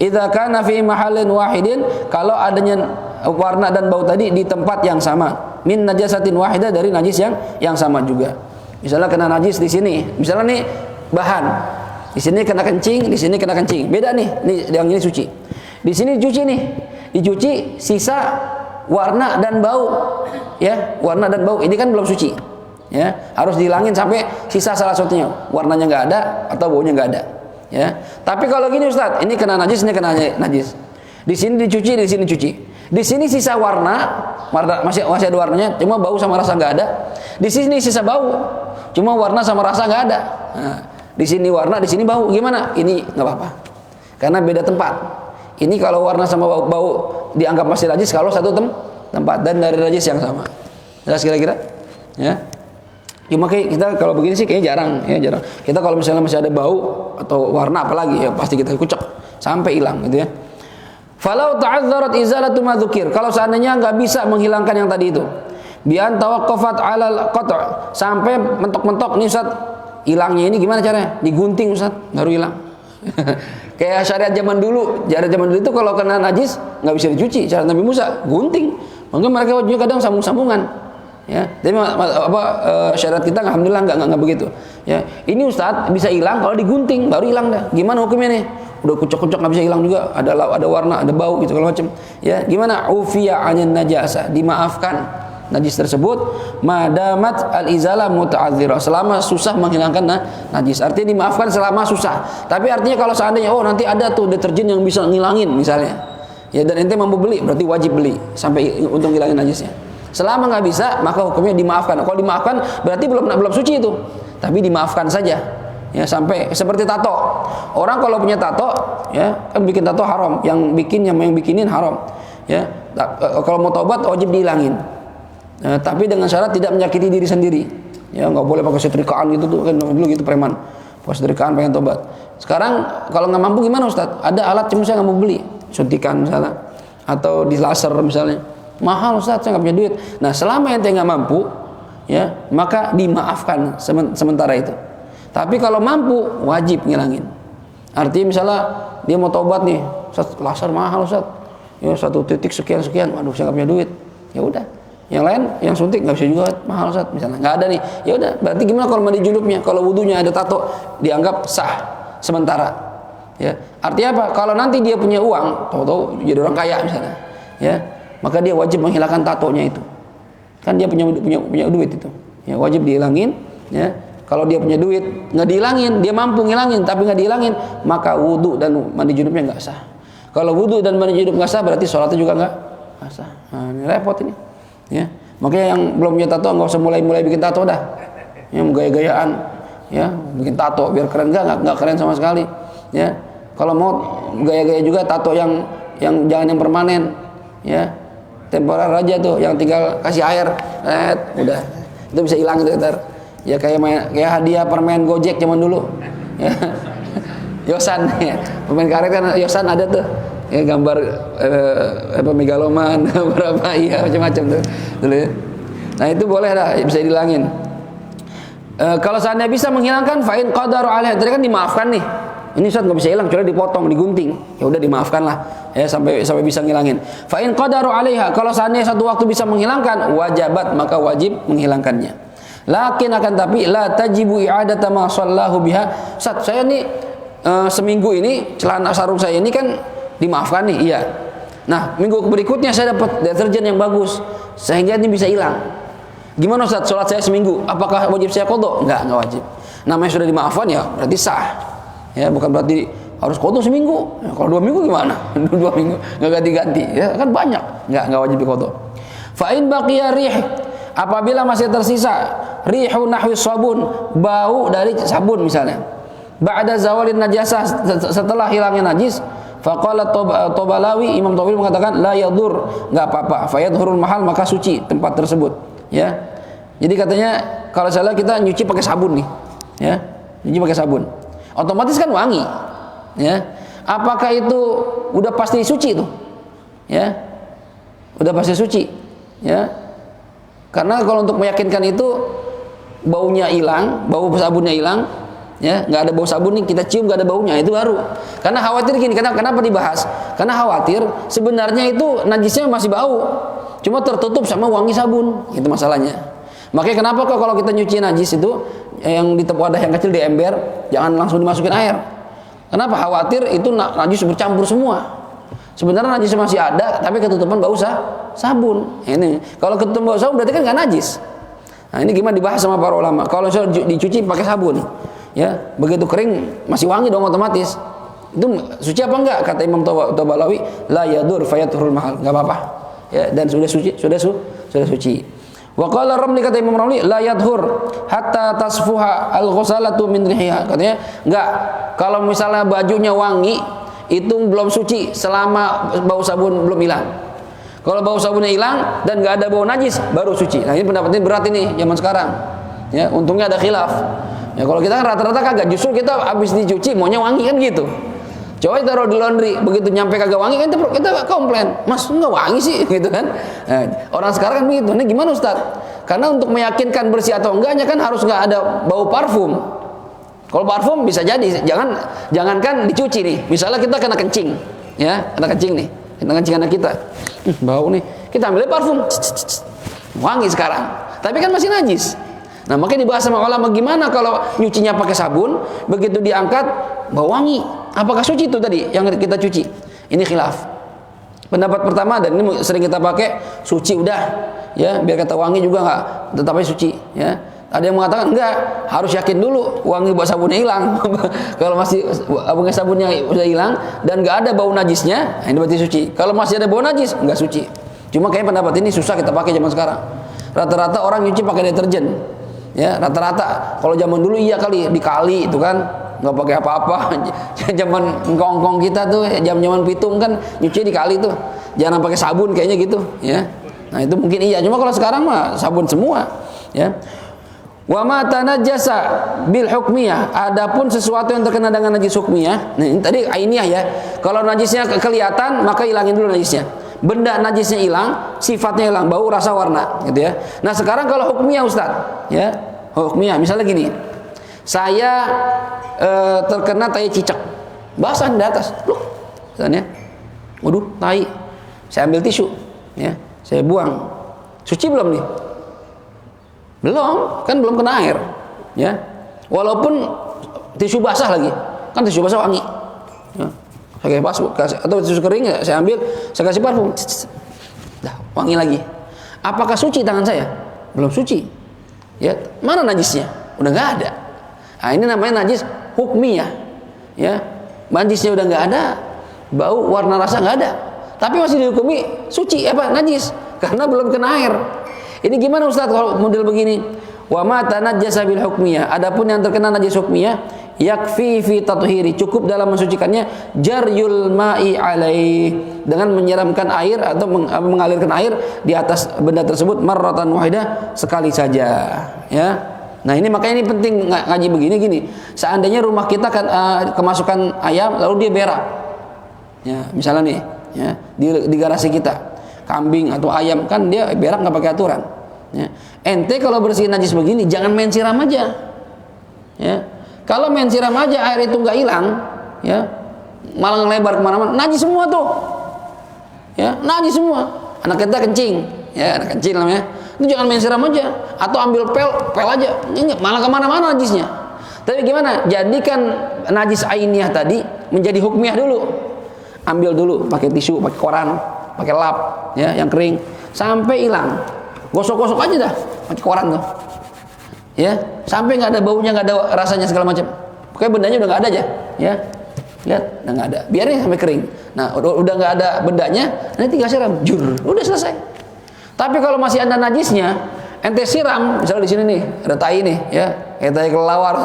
Idza kana fi mahallin wahidin, kalau adanya warna dan bau tadi di tempat yang sama, min najasatin wahidah, dari najis yang sama juga. Misalnya kena najis di sini, misalnya nih bahan, di sini kena kencing, di sini kena kencing, beda nih yang ini suci, di sini dicuci nih, dicuci sisa warna dan bau, ya, warna dan bau ini kan belum suci, ya, harus dihilangin sampai sisa salah satunya, warnanya nggak ada atau baunya nggak ada, ya. Tapi kalau gini Ustaz, ini kena najis, ini kena najis, di sini dicuci, di sini cuci, di sini sisa warna masih ada warnanya, cuma bau sama rasa nggak ada, di sini sisa bau, cuma warna sama rasa nggak ada. Nah, di sini warna, di sini bau, gimana? Ini nggak apa-apa, karena beda tempat. Ini kalau warna sama bau dianggap masih najis kalau satu tempat dan dari najis yang sama. Jelas kira-kira? Ya. Cuma kita kalau begini sih kayaknya jarang, ya jarang. Kita kalau misalnya masih ada bau atau warna apalagi, ya pasti kita kucek sampai hilang, gitu ya. Falau ta'azzarat izalatu ma dzukir, kalau seandainya nggak bisa menghilangkan yang tadi itu, bi an tawaqqafat 'alal qat', sampai mentok-mentok nih Ustaz, hilangnya ini gimana caranya? Digunting Ustaz, baru hilang. Kayak syariat zaman dulu itu kalau kena najis nggak bisa dicuci, syariat Nabi Musa gunting. Mungkin mereka juga kadang sambung-sambungan, ya. Tapi syariat kita alhamdulillah nggak begitu, ya. Ini Ustaz bisa hilang kalau digunting, baru hilang dah. Gimana hukumnya nih? Udah kucek-kucek nggak bisa hilang juga, ada warna, ada bau gitu kalau macam, ya. Gimana? Ufiya 'anil najasa, dimaafkan najis tersebut, madamat al-izalah muta'adzirah, selama susah menghilangkan najis. Artinya dimaafkan selama susah. Tapi artinya kalau seandainya nanti ada tuh deterjen yang bisa ngilangin misalnya, ya, dan ente mampu beli, berarti wajib beli sampai untuk ngilangin najisnya. Selama nggak bisa, maka hukumnya dimaafkan. Kalau dimaafkan berarti belum suci itu, tapi dimaafkan saja, ya, sampai seperti tato. Orang kalau punya tato, ya, kan bikin tato haram, yang bikinin haram, ya. Kalau mau tobat wajib dihilangin. Tapi dengan syarat tidak menyakiti diri sendiri, ya, nggak boleh pakai setrikaan gitu tuh, kan dulu gitu preman, pakai setrikaan pengen tobat. Sekarang kalau nggak mampu gimana Ustaz? Ada alat, cuma saya nggak mau beli, suntikan misalnya, atau di laser misalnya, mahal Ustaz, saya nggak punya duit. Nah, selama ente nggak mampu, ya, maka dimaafkan sementara itu. Tapi kalau mampu wajib ngilangin. Artinya misalnya dia mau tobat nih, Ustaz, laser mahal Ustaz, ya, 1 titik sekian, waduh saya nggak punya duit, ya udah. Yang lain, yang suntik nggak bisa juga, mahal Ustaz, misalnya nggak ada nih, ya udah. Berarti gimana kalau mandi junubnya? Kalau wudunya ada tato, dianggap sah sementara, ya. Artinya apa? Kalau nanti dia punya uang, tahu-tahu jadi orang kaya misalnya, ya, maka dia wajib menghilangkan tatonya itu. Kan dia punya duit itu, ya, wajib dihilangin, ya. Kalau dia punya duit nggak dihilangin, dia mampu ngilangin tapi nggak dihilangin, maka wudu dan mandi junubnya nggak sah. Kalau wudu dan mandi junub nggak sah, berarti sholatnya juga nggak sah. Nah, ini repot ini. Ya, makanya yang belum punya tato nggak usah mulai bikin tato dah, yang gaya-gayaan, ya, bikin tato biar keren, nggak keren sama sekali, ya. Kalau mau gaya-gaya juga tato yang jangan yang permanen, ya, temporer aja tuh, yang tinggal kasih air, udah, itu bisa hilang itu ntar, ya, kayak hadiah permen Gojek zaman dulu, ya. Yosan, ya, permen karet kan Yosan ada tuh, ya, gambar megaloman, berapa, iya, macam-macam tuh dulu, ya. Nah, itu boleh dah, bisa dihilangin. Kalau seandainya bisa menghilangkan, fa'in qadaru alaiha, tadi kan dimaafkan nih. Ini Ustaz nggak bisa hilang, kecuali dipotong, digunting. Ya udah dimaafkan lah, ya, sampai bisa ngilangin. Fa'in qadaru alaiha, kalau seandainya satu waktu bisa menghilangkan, wajabat, maka wajib menghilangkannya. Lakin akan tapi la tajibu i'adata ma sallahu biha. Ustaz, saya nih seminggu ini celana sarung saya ini kan dimaafkan nih, iya. Nah, minggu berikutnya saya dapat deterjen yang bagus, sehingga ini bisa hilang. Gimana Ustaz, sholat saya seminggu, apakah wajib saya qadha? Enggak wajib. Namanya sudah dimaafkan, ya berarti sah. Ya, bukan berarti harus qadha seminggu. Ya, kalau 2 minggu gimana? 2 minggu nggak ganti-ganti, ya kan banyak. Nggak wajib qadha. Fa in baqiya rih, apabila masih tersisa rihu nahwi sabun, bau dari sabun misalnya. Ba'da zawalin najasah, setelah hilangnya najis, faqala Tobalawi, Imam Tobalawi mengatakan la yadur, enggak apa-apa, fayadhurul mahal, maka suci tempat tersebut, ya. Jadi katanya kalau salah kita nyuci pakai sabun nih, ya. Nyuci pakai sabun. Otomatis kan wangi, ya. Apakah itu udah pasti suci itu? Ya. Udah pasti suci, ya. Karena kalau untuk meyakinkan itu baunya hilang, bau sabunnya hilang, ya nggak ada bau sabun nih, kita cium nggak ada baunya, itu baru. Karena khawatir gini, kenapa dibahas? Karena khawatir sebenarnya itu najisnya masih bau, cuma tertutup sama wangi sabun, itu masalahnya. Makanya kenapa kok kalau kita nyuci najis itu yang di wadah yang kecil di ember, jangan langsung dimasukin air. Kenapa? Khawatir itu najis bercampur semua. Sebenarnya najis masih ada, tapi ketutupan bau sabun. Ini kalau ketutupan bau sabun berarti kan nggak najis. Nah ini gimana dibahas sama para ulama. Kalau dicuci pakai sabun, ya begitu kering masih wangi dong otomatis. Itu suci apa enggak? Kata Imam Tabalawi, la yadur fayathurul mahal, enggak apa-apa. Ya, dan sudah suci, sudah suci. Wa qala Ramli, kata Imam Ramli, la yadhur hatta tasfuha al-ghusalatu min rihiha. Katanya enggak, kalau misalnya bajunya wangi itu belum suci selama bau sabun belum hilang. Kalau bau sabunnya hilang dan enggak ada bau najis baru suci. Nah, ini pendapatnya berat ini zaman sekarang. Ya, untungnya ada khilaf. Ya kalau kita kan rata-rata kagak, justru kita habis dicuci maunya wangi kan gitu. Coba taruh di laundry, begitu nyampe kagak wangi kan kita komplain, Mas enggak wangi sih gitu kan. Nah, orang sekarang kan begitu. Ini gimana Ustaz? Karena untuk meyakinkan bersih atau enggaknya kan harus enggak ada bau parfum. Kalau parfum bisa jadi, jangankan dicuci nih. Misalnya kita kena kencing, ya, kena kencing nih. Kena kencing anak kita. Bau nih. Kita ambil parfum. Wangi sekarang. Tapi kan masih najis. Nah, makanya dibahas sama ulama gimana kalau nyucinya pakai sabun, begitu diangkat bau wangi. Apakah suci itu tadi yang kita cuci? Ini khilaf. Pendapat pertama, dan ini sering kita pakai, suci udah, ya, biar kata wangi juga enggak, tetap aja suci, ya. Ada yang mengatakan enggak, harus yakin dulu wangi bau sabunnya hilang. Kalau masih wangi sabunnya sudah hilang dan enggak ada bau najisnya, ini berarti suci. Kalau masih ada bau najis, enggak suci. Cuma kayaknya pendapat ini susah kita pakai zaman sekarang. Rata-rata orang nyuci pakai deterjen. Ya, rata-rata. Kalau zaman dulu iya kali, dikali itu kan, nggak pakai apa-apa. Zaman ngkong-ngkong kita tuh, zaman pitung kan nyuci dikali tuh. Jangan pakai sabun kayaknya gitu, ya. Nah, itu mungkin iya. Cuma kalau sekarang mah sabun semua, ya. Wa ma tanajjasa bil hukmiyah. Adapun sesuatu yang terkena dengan najis hukmiyah. Nah, ini tadi ainiyah ya. Kalau najisnya kelihatan, maka hilangin dulu najisnya. Benda najisnya hilang, sifatnya hilang, bau, rasa, warna, gitu ya. Nah, sekarang kalau hukmiyah Ustaz, ya, hukmiyah, misalnya gini, saya terkena tai cicak, basah di atas, loh, misalnya, waduh, tai, saya ambil tisu, ya, saya buang, suci belum nih? Belum, kan belum kena air, ya, walaupun tisu basah lagi, kan tisu basah wangi, ya. Saya kasih atau tisu kering saya ambil, saya kasih parfum, dah wangi lagi. Apakah suci tangan saya? Belum suci. Ya, mana najisnya? Udah nggak ada. Nah, ini namanya najis hukmiyah. Ya, najisnya udah nggak ada, bau, warna, rasa nggak ada. Tapi masih dihukumi suci, apa? Najis, karena belum kena air. Ini gimana Ustaz kalau model begini? Wa ma tanajjasa bil hukmiyah. Adapun yang terkena najis hukmiyah, yakfi fi tathhiri, cukup dalam mensucikannya, jaryul ma'i alaih, dengan menyiramkan air atau mengalirkan air di atas benda tersebut marratan wahidah, sekali saja, ya. Nah, ini makanya ini penting ngaji begini gini. Seandainya rumah kita kan kemasukan ayam lalu dia berak. Ya, misalnya nih, ya, di garasi kita, kambing atau ayam kan dia berak nggak pakai aturan. Ya. Ente kalau bersihin najis begini jangan main siram aja. Ya. Kalau main siram aja air itu nggak hilang, ya, malah ngelebar kemana-mana, najis semua tuh, ya, najis semua. Anak kita kencing, ya, anak kecil namanya, itu jangan main siram aja, atau ambil pel aja, ini malah kemana-mana najisnya. Tapi gimana? Jadikan najis ainiyah tadi menjadi hukmiyah dulu. Ambil dulu, pakai tisu, pakai koran, pakai lap, ya, yang kering, sampai hilang. Gosok-gosok aja dah, pakai koran tuh. Ya, sampai nggak ada baunya, nggak ada rasanya segala macam. Pokoknya bendanya udah nggak ada aja, ya. Lihat, udah nggak ada. Biarin sampai kering. Nah, udah nggak ada bendanya, nanti tinggal siram, jur, udah selesai. Tapi kalau masih ada najisnya, ente siram, misalnya di sini nih, ada tai nih, ya, kayak tai kelelawar,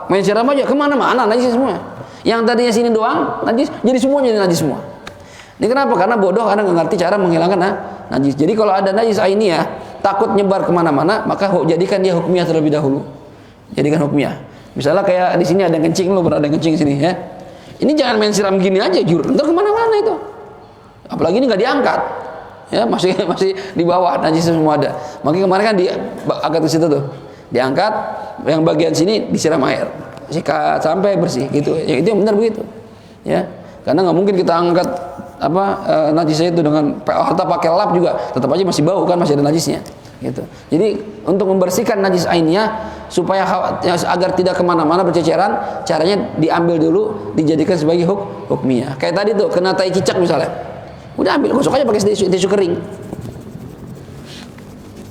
main siram aja, kemana-mana najis semua. Yang tadinya sini doang najis, jadi semuanya jadi najis semua. Ini kenapa? Karena bodoh, karena nggak ngerti cara menghilangkan najis. Jadi kalau ada najis ainiyah, takut nyebar kemana-mana, maka jadikan dia hukmiyah terlebih dahulu. Jadikan hukmiyah. Misalnya kayak di sini ada yang kencing, lu berada yang kencing sini, ya. Ini jangan main siram gini aja, jur, ntar kemana-mana itu. Apalagi ini nggak diangkat, ya, masih di bawah, najis semua ada. Makanya kemarin kan diangkat ke situ tuh, diangkat, yang bagian sini disiram air. sikat sampai bersih gitu. Ya, itu yang benar begitu. Ya. Karena nggak mungkin kita angkat najisnya itu dengan atau pakai lap juga tetap aja masih bau kan, masih ada najisnya gitu. Jadi untuk membersihkan najis ainnya supaya agar tidak kemana-mana berceceran, caranya diambil dulu dijadikan sebagai hukmiyah. Kayak tadi tuh kena tai cicak misalnya, udah ambil gosok aja pakai tisu kering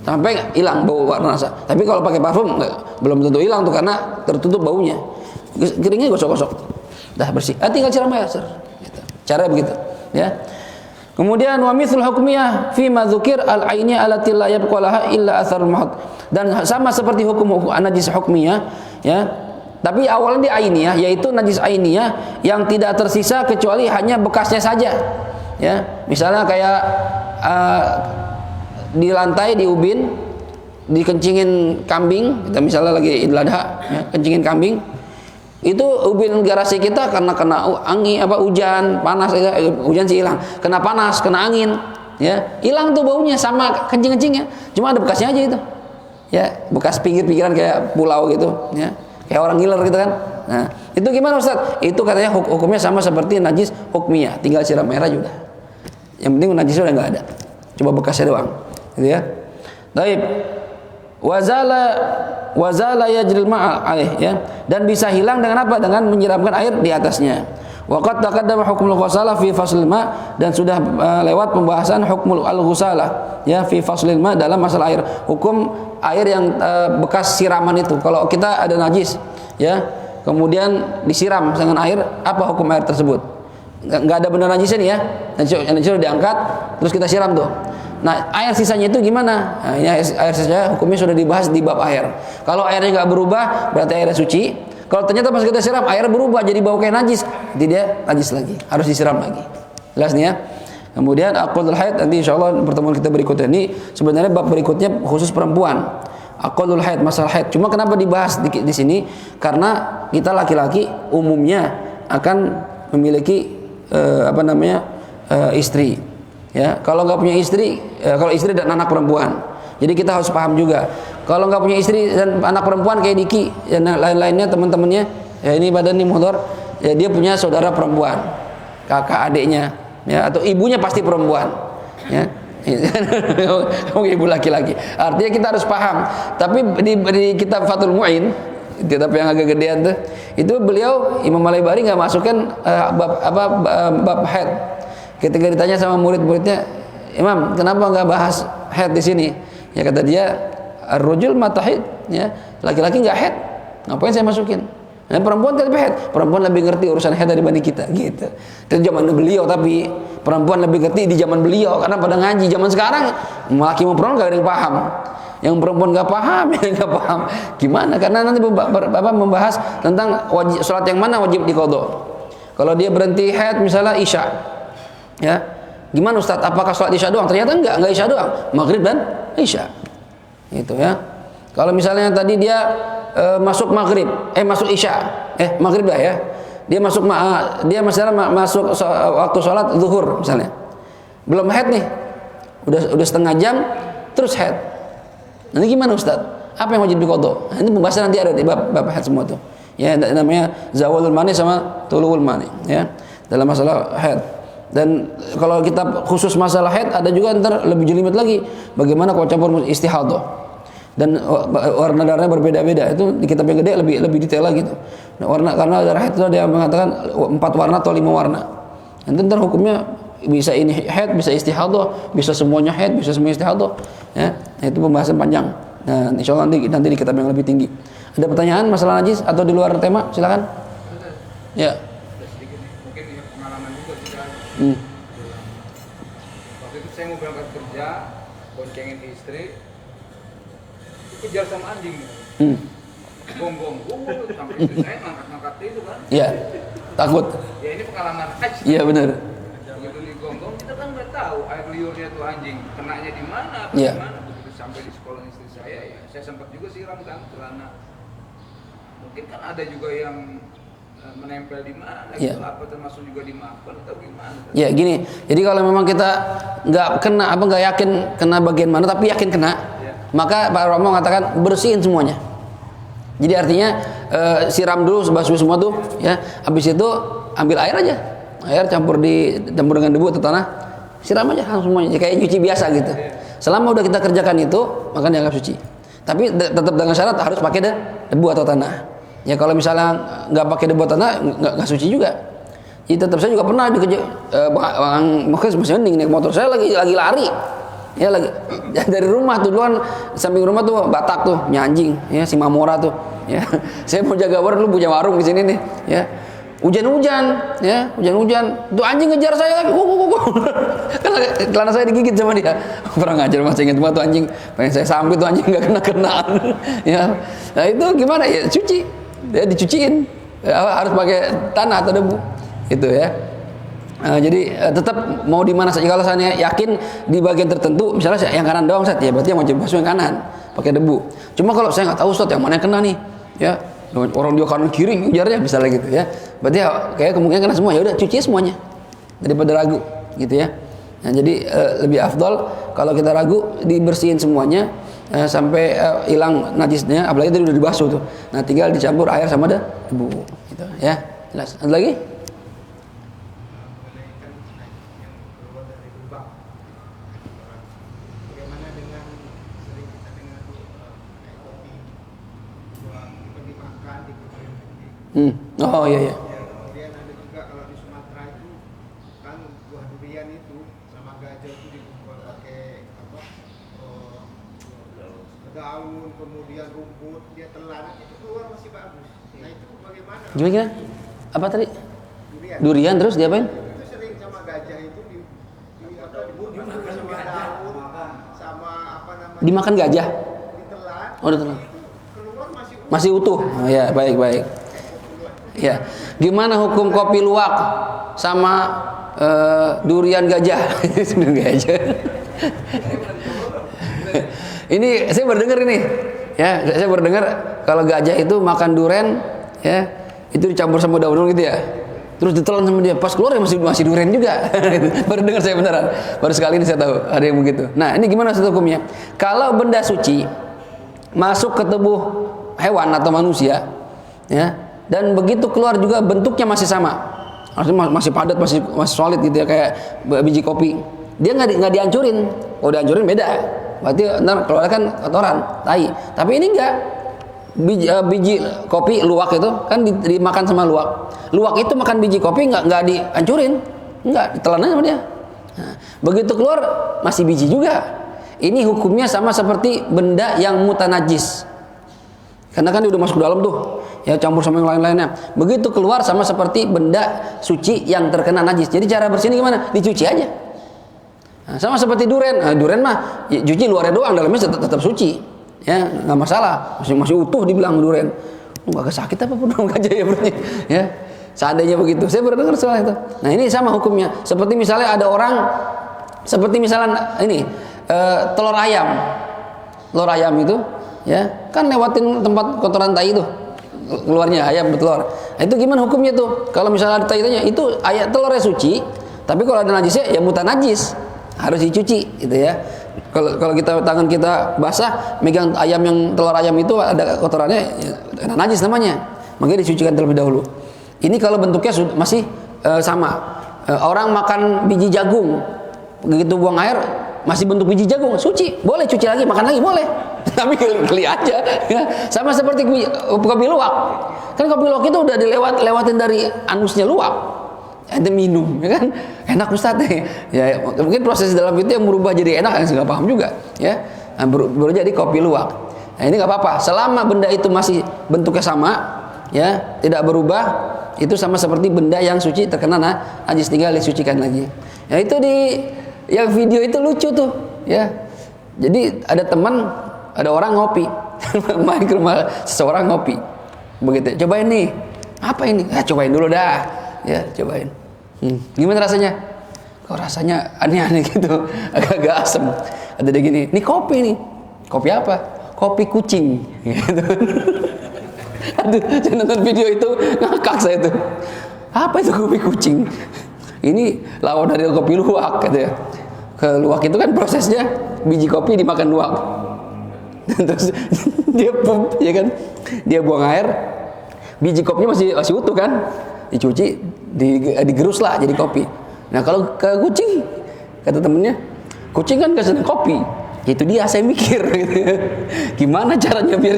sampai hilang bau warna rasa. Tapi kalau pakai parfum belum tentu hilang tuh karena tertutup baunya. Keringnya gosok-gosok, dah bersih. Tinggal siram air, gitu. Cara begitu, ya. Kemudian wa mithlul hukmiyah fi ma dzukir al-ainiyah allati la yabqa laha illa atharul mahad. Dan sama seperti hukum najis hukmiyah, ya. Tapi awalnya di ainiyah, yaitu najis ainiyah yang tidak tersisa kecuali hanya bekasnya saja. Ya. Misalnya kayak di lantai di ubin dikencingin kambing, kita misalnya lagi Idul Adha, ya, kencingin kambing. Itu ubin garasi kita karena kena angin hujan panas, hujan sih hilang, kena panas, kena angin, ya hilang tuh baunya sama kencing-kencingnya, cuma ada bekasnya aja itu, ya bekas pinggir-pinggiran kayak pulau gitu, ya kayak orang ngiler gitu kan. Nah itu gimana Ustaz? Itu katanya hukumnya sama seperti najis hukmiyah, tinggal siram air aja udah, yang penting najisnya udah nggak ada, coba bekasnya doang, gitu ya. Baik. Wazala yajril ma'a alaih, ya, dan bisa hilang dengan apa? Dengan menyiramkan air di atasnya. Waqad taqaddama hukmul ghusalah fi faslil ma, dan sudah lewat pembahasan hukmul al-ghusalah, ya, fi faslil ma, dalam masalah air. Hukum air yang bekas siraman itu. Kalau kita ada najis, ya, kemudian disiram dengan air, apa hukum air tersebut? Enggak ada benda najisnya nih, ya. Najisnya diangkat terus kita siram tuh. Nah, air sisanya itu gimana? Nah, ini air sisanya hukumnya sudah dibahas di bab air. Kalau airnya nggak berubah, berarti airnya suci. Kalau ternyata pas kita siram, air berubah jadi bau kayak najis, jadi dia najis lagi, harus disiram lagi. Jelas nih, ya. Kemudian aqdul haid, nanti insyaallah pertemuan kita berikutnya ini sebenarnya bab berikutnya khusus perempuan. Aqdul haid, masalah haid. Cuma kenapa dibahas di sini? Karena kita laki-laki umumnya akan memiliki istri. Ya, kalau nggak punya istri, kalau istri dan anak perempuan, jadi kita harus paham juga. Kalau nggak punya istri dan anak perempuan kayak Diki dan lain-lainnya teman-temannya, ya ini badan ini motor, ya dia punya saudara perempuan, kakak adiknya, ya atau ibunya pasti perempuan, ya. Kamu ibu laki-laki. Artinya kita harus paham. Tapi di kitab Fathul Mu'in, kitab yang agak gedean tuh, itu beliau Imam Al-Bari nggak masukkan bab haid. Ketika ditanya sama murid-muridnya, Imam, kenapa nggak bahas haid di sini? Ya kata dia, ar-rajul matahid, ya laki-laki nggak haid, ngapain saya masukin? Nah, perempuan tapi haid, perempuan lebih ngerti urusan haid dibanding kita, gitu. Itu zaman beliau, tapi perempuan lebih ngerti di zaman beliau karena pada ngaji. Zaman sekarang laki mau perempuan nggak ada yang paham. Yang perempuan nggak paham, yang nggak paham, gimana? Karena nanti Bapak membahas tentang sholat yang mana wajib diqadha. Kalau dia berhenti haid misalnya isya. Ya, gimana Ustaz? Apakah sholat isya doang? Ternyata enggak isya doang, maghrib dan isya. Gitu ya. Kalau misalnya tadi dia masuk maghrib, masuk isya, maghrib lah ya. Dia masuk masuk waktu sholat zuhur misalnya. Belum haid nih, udah setengah jam, terus haid. Nanti gimana Ustaz? Apa yang wajib diqadha? Nah, ini pembahasan nanti ada di bab haid semua tuh. Ya, namanya zawalul mani sama tuluul mani. Ya, dalam masalah haid. Dan kalau kita khusus masalah haid ada juga ntar lebih jelimet lagi bagaimana kalau campur istihadah dan warna darahnya berbeda-beda. Itu di kitab yang gede lebih detail lagi tuh. Nah, karena darah haid itu ada yang mengatakan 4 warna atau 5 warna. Nanti ntar hukumnya bisa ini haid, bisa istihadah, bisa semuanya haid, bisa semua istihadah. Ya, itu pembahasan panjang. Nah, insyaallah nanti di kitab yang lebih tinggi. Ada pertanyaan masalah najis atau di luar tema? Silakan. Ya. Waktu itu saya mau berangkat kerja, boncengin istri, dikejar sama anjing. Gonggong, sampai istri saya ngangkat-ngangkat itu kan. Iya, takut. Ya ini pengalaman aja. Iya benar. Begitu digonggong, kita kan nggak tahu air liurnya tuh anjing kenanya di mana, Iya. mana. Begitu sampai di sekolah istri saya, ya saya sempat juga siram kan celana. Mungkin kan ada juga yang menempel di mana, ya. Gitu, apa termasuk juga dimaafkan atau gimana? Ya gini, jadi kalau memang kita nggak yakin kena bagian mana, tapi yakin kena, ya. Maka Pak Romo mengatakan bersihin semuanya. Jadi artinya siram dulu basuh semua tuh, ya. Habis itu ambil air aja, air campur dengan debu atau tanah, siram aja langsung semuanya, kayak nyuci biasa gitu. Selama udah kita kerjakan itu, maka dianggap suci. Tapi tetap dengan syarat harus pakai debu atau tanah. Ya kalau misalnya nggak pakai debu atau tanah, nggak suci juga. Jadi tetap saya juga pernah dikejar, makanya masih mending naik motor, saya lagi lari. Ya lagi dari rumah tuh duluan, samping rumah tuh Batak tuh, anjing, ya si Mamora tuh, ya. Saya mau jaga warung, lu punya warung di sini nih, ya. Hujan-hujan, ya, hujan-hujan, tuh anjing ngejar saya lagi, karena celana saya digigit sama dia. Kurang ajar, masih ingat tuh anjing, pengen saya sambil tuh anjing nggak kena, ya. Nah itu gimana ya, cuci, ya dicuciin, ya, harus pakai tanah atau debu, itu ya. Jadi tetap mau di mana saja, kalau saya yakin di bagian tertentu, misalnya yang kanan doang Ustaz, ya berarti yang wajib basuh yang kanan pakai debu. Cuma kalau saya nggak tahu Ustaz yang mana yang kena nih, ya orang dia kanan kiri ujarnya misalnya gitu ya, berarti ya, kayak kemungkinan kena semua, ya udah cuci semuanya daripada ragu gitu ya. Nah, jadi lebih afdol kalau kita ragu dibersihin semuanya sampai hilang najisnya, apalagi tadi udah dibasuh tuh. Nah tinggal dicampur air sama debu gitu ya. Jelas. Ada lagi? Oh iya iya. Kemudian ada juga kalau di Sumatera itu kan buah durian itu sama gajah itu dibuat pakai apa? Daun, kemudian rumput, dia telan itu keluar masih bagus. Nah itu bagaimana? Gimana? Apa tadi? Durian. Durian terus diapain? Itu sering sama gajah itu dibungkus sama daun, sama apa namanya? Dimakan gajah? Ditelan. Oh ditelan. Keluar Masih utuh. Oh ya, baik. Ya, gimana hukum kopi luwak sama durian gajah? Durian gajah. Ini saya berdengar ini, ya, saya berdengar kalau gajah itu makan durian, ya, itu dicampur sama daun gitu ya, terus ditelan sama dia, pas keluar ya masih durian juga. Baru dengar saya beneran, baru sekali ini saya tahu ada yang begitu. Nah ini gimana hukumnya? Kalau benda suci masuk ke tubuh hewan atau manusia, ya. Dan begitu keluar juga bentuknya masih sama, artinya masih padat, masih solid gitu ya, kayak biji kopi. Dia nggak dihancurin. Kalau dihancurin beda, berarti ntar keluar kan kotoran, tai. Tapi ini enggak. Biji kopi luwak itu kan dimakan sama luwak. Luwak itu makan biji kopi nggak dihancurin, nggak ditelan aja sama dia. Nah, begitu keluar masih biji juga. Ini hukumnya sama seperti benda yang mutanajis. Karena kan dia udah masuk ke dalam tuh, ya campur sama yang lain-lainnya. Begitu keluar sama seperti benda suci yang terkena najis. Jadi cara bersihnya gimana? Dicuci aja. Nah, sama seperti durian. Nah, durian mah ya, cuci luarnya doang, dalamnya tetap suci. Ya, nggak masalah. Masih utuh dibilang durian. Nggak sakit apa pun aja ya berarti. Ya, seandainya begitu. Saya pernah dengar soal itu. Nah ini sama hukumnya. Seperti misalnya ada orang, seperti misalnya ini telur ayam. Telur ayam itu, ya kan lewatin tempat kotoran tai itu, keluarnya ayam bertelur. Nah, itu gimana hukumnya tuh? Kalau misalnya ada tai-tainya, itu ayam telurnya suci, tapi kalau ada najisnya ya mutanajis, harus dicuci gitu ya. Kalau tangan kita basah megang ayam, yang telur ayam itu ada kotorannya, ya, ada najis namanya, makanya dicucikan terlebih dahulu. Ini kalau bentuknya masih sama. Orang makan biji jagung, begitu buang air masih bentuk biji jagung, suci, boleh cuci lagi, makan lagi boleh. Tapi geli aja, ya. Sama seperti kopi luwak. Kan kopi luwak itu udah lewatin dari anusnya luwak, ente minum, ya kan? Enak Ustaz ya. Mungkin proses dalam itu yang merubah jadi enak, yang nggak paham juga, ya. Nah, baru jadi kopi luwak. Nah ini nggak apa-apa, selama benda itu masih bentuknya sama, ya, tidak berubah, itu sama seperti benda yang suci terkena najis, tinggal disucikan lagi. Ya itu yang video itu lucu tuh, ya. Jadi ada orang ngopi, main ke rumah seseorang ngopi, begitu. Cobain nih, apa ini? Cobain dulu dah, ya cobain. Gimana rasanya? Kok rasanya aneh-aneh gitu, agak-agak asem. Ada dia gini, ini kopi nih, kopi apa? Kopi kucing. Gitu. Aduh, saya nonton video itu ngakak saya tuh. Apa itu kopi kucing? Ini lawan dari kopi luwak, gitu ya. Ke luwak itu kan prosesnya biji kopi dimakan luwak. Terus dia ya kan, dia buang air, biji kopinya masih utuh kan, dicuci, digerus lah jadi kopi. Nah kalau ke kucing, kata temennya, kucing kan gak seneng kopi. Itu dia saya mikir gitu. Gimana caranya biar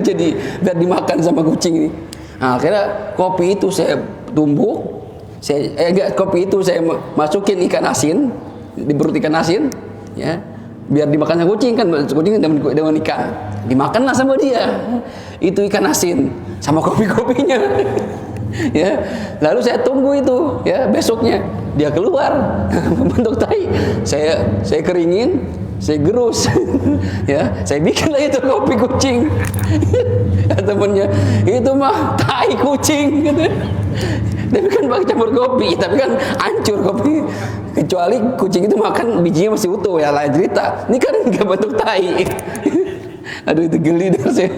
dimakan sama kucing ini. Nah, akhirnya kopi itu saya tumbuk, kopi itu saya masukin ikan asin di perut ikan asin, ya, biar dimakan sama kucing kan, kucing dengan ikan, dimakanlah sama dia itu ikan asin sama kopinya. Ya, lalu saya tunggu itu, ya, besoknya dia keluar membentuk tai, saya keringin, saya gerus, ya, saya bikinlah itu kopi kucing. Temennya, itu mah tai kucing, gitu. Tapi kan pakai campur kopi, tapi kan hancur kopi. Kecuali kucing itu makan bijinya masih utuh, ya lain cerita. Ini kan nggak bentuk tai. Aduh, itu geli dah saya.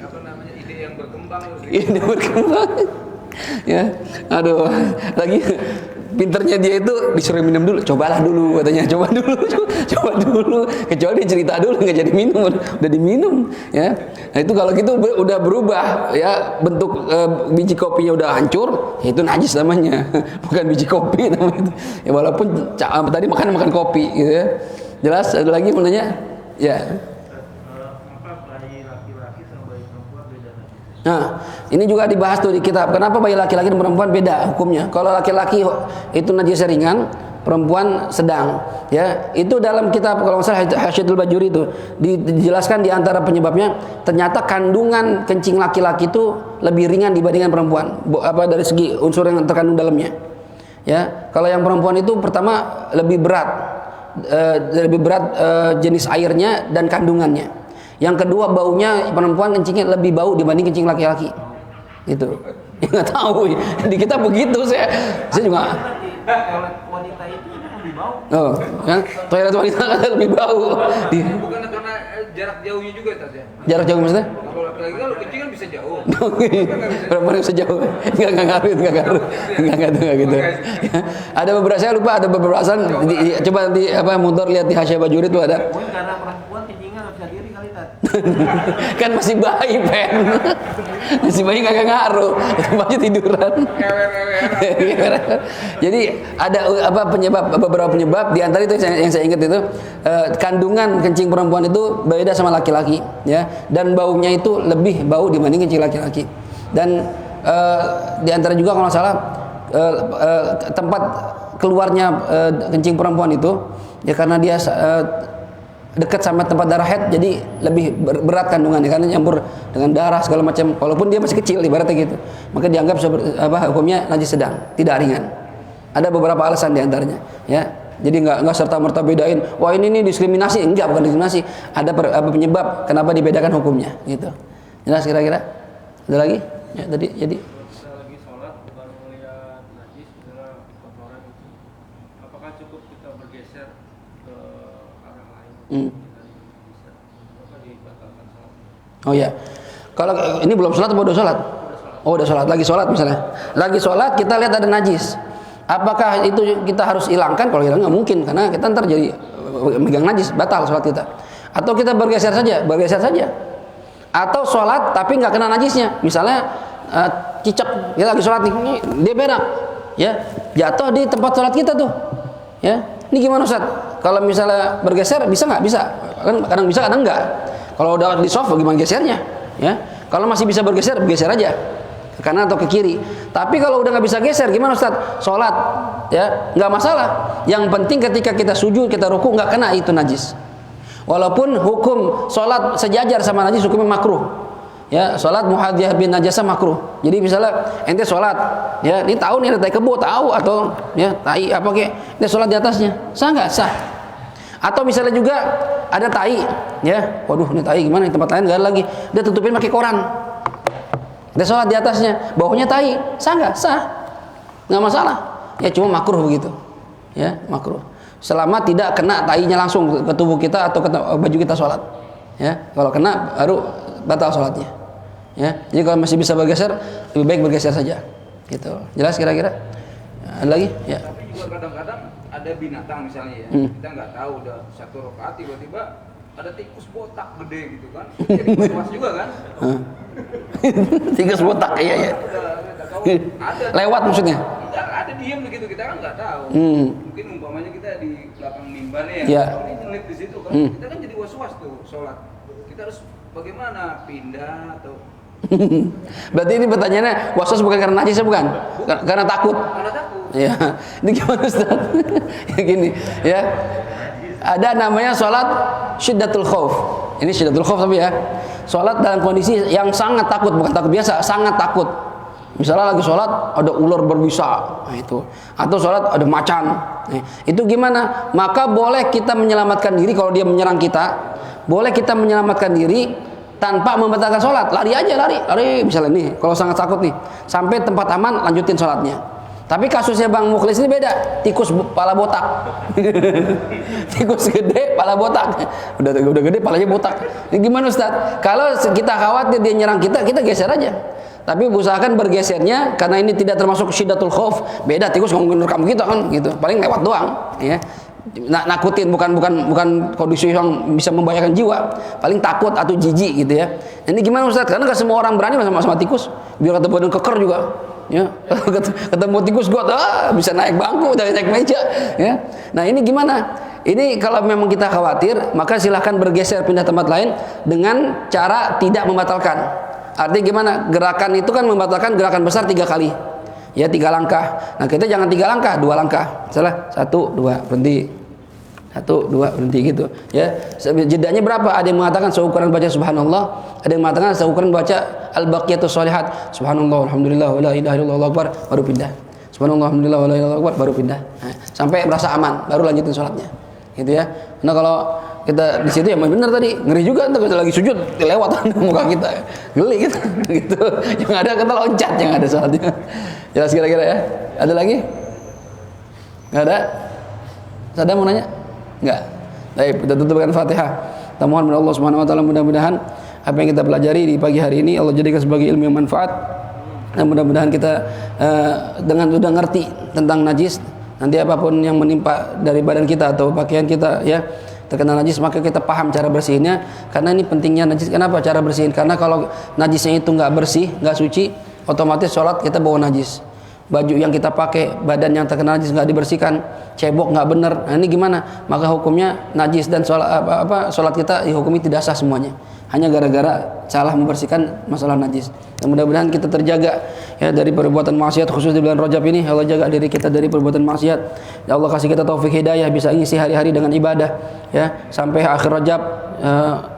Apa namanya, ide yang berkembang. Ide berkembang. Ya, aduh, lagi pinternya dia itu disuruh minum dulu, cobalah dulu katanya, coba dulu, kecuali dia cerita dulu nggak jadi minum, udah diminum, ya. Nah itu kalau gitu udah berubah, ya, bentuk biji kopinya udah hancur, ya itu najis namanya, bukan biji kopi namanya. Ya walaupun tadi makan kopi, gitu ya. Jelas? Ada lagi mau nanya? Ya. Nah, ini juga dibahas tuh di kitab. Kenapa bayi laki-laki dan perempuan beda hukumnya? Kalau laki-laki itu najis ringan, perempuan sedang. Ya, itu dalam kitab kalau nggak salah Hasyiatul Bajuri itu dijelaskan di antara penyebabnya. Ternyata kandungan kencing laki-laki itu lebih ringan dibandingkan perempuan. Dari segi unsur yang terkandung dalamnya. Ya, kalau yang perempuan itu pertama lebih berat, jenis airnya dan kandungannya. Yang kedua baunya, perempuan kencingnya lebih bau dibanding kencing laki-laki. Gitu. Ya nggak tahu. Di kita begitu saya juga. Toilet wanita itu memang lebih bau. Oh, kan? Toilet wanita kan lebih bau. Bukan karena jarak jauhnya juga tadi. Jarak jauh maksudnya? Kalau laki-laki kalau kencing kan bisa jauh. Perempuan bisa jauh. Enggak ngaruh. Enggak gitu. Ada beberapa, saya lupa ada beberapa alasan. Coba nanti Muntor lihat di Hasyiah Bajuri itu ada. Mungkin karena perempuan kencingnya nggak bisa diri kali Tat. Kan masih bayi, Pen. Masih bayi kagak ngaruh. Itu masih tiduran. Jadi ada beberapa penyebab, di antara itu yang saya ingat itu kandungan kencing perempuan itu beda sama laki-laki, ya, dan baunya itu lebih bau dibanding kencing laki-laki. Dan di antara juga kalau nggak salah tempat keluarnya kencing perempuan itu, ya, karena dia dekat sama tempat darah haid, jadi lebih berat kandungannya karena nyampur dengan darah segala macam. Walaupun dia masih kecil ibaratnya gitu, maka dianggap hukumnya najis sedang, tidak ringan. Ada beberapa alasan di antaranya, ya. Jadi nggak serta-merta bedain, wah ini diskriminasi, enggak, bukan diskriminasi. Ada penyebab kenapa dibedakan hukumnya, gitu. Jelas kira-kira? Ada lagi? Ya, tadi jadi Lagi sholat baru melihat najis, misalnya kotoran itu, apakah cukup kita bergeser ke arah lain? Apa dibatalkan sholat? Oh ya, kalau ini belum sholat atau udah sholat? Oh udah sholat, lagi sholat misalnya. Lagi sholat kita lihat ada najis. Apakah itu kita harus hilangkan? Kalau hilang nggak mungkin, karena kita ntar jadi megang najis, batal sholat kita. Atau kita bergeser saja. Atau sholat tapi nggak kena najisnya. Misalnya cicak, kita lagi sholat nih, dia berak, ya, jatuh di tempat sholat kita tuh, ya. Ini gimana Ustaz? Kalau misalnya bergeser bisa nggak? Bisa. Kan kadang bisa, kadang nggak. Kalau udah di soft bagaimana gesernya? Ya. Kalau masih bisa bergeser aja ke kanan atau ke kiri. Tapi kalau udah nggak bisa geser, gimana Ustaz? Sholat, ya, nggak masalah. Yang penting ketika kita sujud, kita ruku nggak kena itu najis. Walaupun hukum sholat sejajar sama najis hukumnya makruh. Ya, sholat muhadiyah bin najasa makruh. Jadi misalnya ente sholat, ya, ini tahu nih ada tai kebo, tahu, atau ya tai apa kek, ente sholat di atasnya, sah nggak? Sah. Atau misalnya juga ada tai, ya, waduh ini tai gimana? Di tempat lain nggak ada lagi, dia tutupin pakai koran. Ente sholat di atasnya, bawahnya tai, sah nggak? Sah, nggak masalah. Ya cuma makruh begitu, ya makruh. Selama tidak kena tainya langsung ke tubuh kita atau ke baju kita sholat, ya. Kalau kena baru batal sholatnya. Ya, jadi kalau masih bisa bergeser, lebih baik bergeser saja. Gitu. Jelas kira-kira? Ada lagi? Ya. Tapi juga kadang-kadang ada binatang misalnya ya, kita nggak tahu udah satu rakaat tiba-tiba ada tikus botak gede gitu kan, jadi was-was juga kan. Tikus botak, iya ya. Ada Lewat maksudnya. ada diem begitu, kita kan nggak tahu. Mungkin umpamanya kita di belakang mimbar ya, Iya. ini nyelip di situ kan, kita kan jadi was-was tuh sholat. Kita harus bagaimana, pindah atau Berarti ini pertanyaannya was-was bukan karena najis, bukan? Karena takut. karena takut. Ya, ini gimana Ustaz? Ya gini, ya. Ada namanya sholat syiddatul khauf. Ini syiddatul khauf tapi ya. Sholat dalam kondisi yang sangat takut, bukan takut biasa, sangat takut. Misalnya lagi sholat ada ular berbisa, nah itu. Atau sholat ada macan. Nah, itu gimana? Maka boleh kita menyelamatkan diri kalau dia menyerang kita. Boleh kita menyelamatkan diri tanpa membatalkan sholat. Lari aja, lari misalnya nih. Kalau sangat takut nih, sampai tempat aman lanjutin sholatnya. Tapi kasusnya Bang Mukhlis ini beda. Tikus pala botak. Tikus gede pala botak. Udah gede palanya botak. Ini gimana Ustaz? Kalau kita khawatir dia nyerang kita geser aja. Tapi usahakan bergesernya karena ini tidak termasuk syiddatul khauf. Beda, tikus ngomongin rekam kita kan gitu. Paling lewat doang, ya. Nakutin bukan kondisi yang bisa membahayakan jiwa. Paling takut atau jijik gitu ya. Ini gimana Ustaz? Karena nggak semua orang berani sama tikus. Biar kata badan keker juga. Ya, ketemu tikus gua bisa naik bangku, naik meja, ya. Nah, ini gimana? Ini kalau memang kita khawatir, maka silahkan bergeser pindah tempat lain dengan cara tidak membatalkan. Artinya gimana? Gerakan itu kan membatalkan gerakan besar 3 kali. Ya, 3 langkah. Nah, kita jangan 3 langkah, 2 langkah. Salah, 1, 2, berhenti. 1, 2, berhenti gitu. Ya, jedanya berapa? Ada yang mengatakan seukuran baca subhanallah, ada yang mengatakan seukuran baca al-baqiyatus sholihat. Subhanallah, alhamdulillah, wa la ilaha illallah, Allahu akbar, baru pindah. Subhanallah, alhamdulillah, wa la ilaha illallah, Allahu akbar, baru pindah. Nah, sampai merasa aman, baru lanjutin sholatnya. Gitu ya. Nah, kalau kita di situ ya benar tadi, ngeri juga entar kita lagi sujud lewat muka kita. Geli gitu. Gitu. Yang ada kita loncat, yang ada sholatnya. Jelas kira-kira ya? Ada lagi? Enggak ada? Ada mau nanya? Enggak. Baik, kita tutup dengan Fatihah. Kita mohon kepada Allah Subhanahu wa taala mudah-mudahan apa yang kita pelajari di pagi hari ini Allah jadikan sebagai ilmu yang manfaat. Dan mudah-mudahan kita dengan sudah ngerti tentang najis, nanti apapun yang menimpa dari badan kita atau pakaian kita ya terkena najis, maka kita paham cara bersihinnya. Karena ini pentingnya najis. Kenapa cara bersihin? Karena kalau najisnya itu nggak bersih, nggak suci, otomatis sholat kita bawa najis. Baju yang kita pakai, badan yang terkena najis nggak dibersihkan, cebok nggak benar. Nah, ini gimana? Maka hukumnya najis dan sholat kita dihukumi tidak sah semuanya. Hanya gara-gara salah membersihkan masalah najis. Dan mudah-mudahan kita terjaga ya dari perbuatan maksiat, khusus di bulan Rajab ini. Allah jaga diri kita dari perbuatan maksiat. Ya Allah kasih kita taufik hidayah bisa ngisi hari-hari dengan ibadah ya sampai akhir Rajab.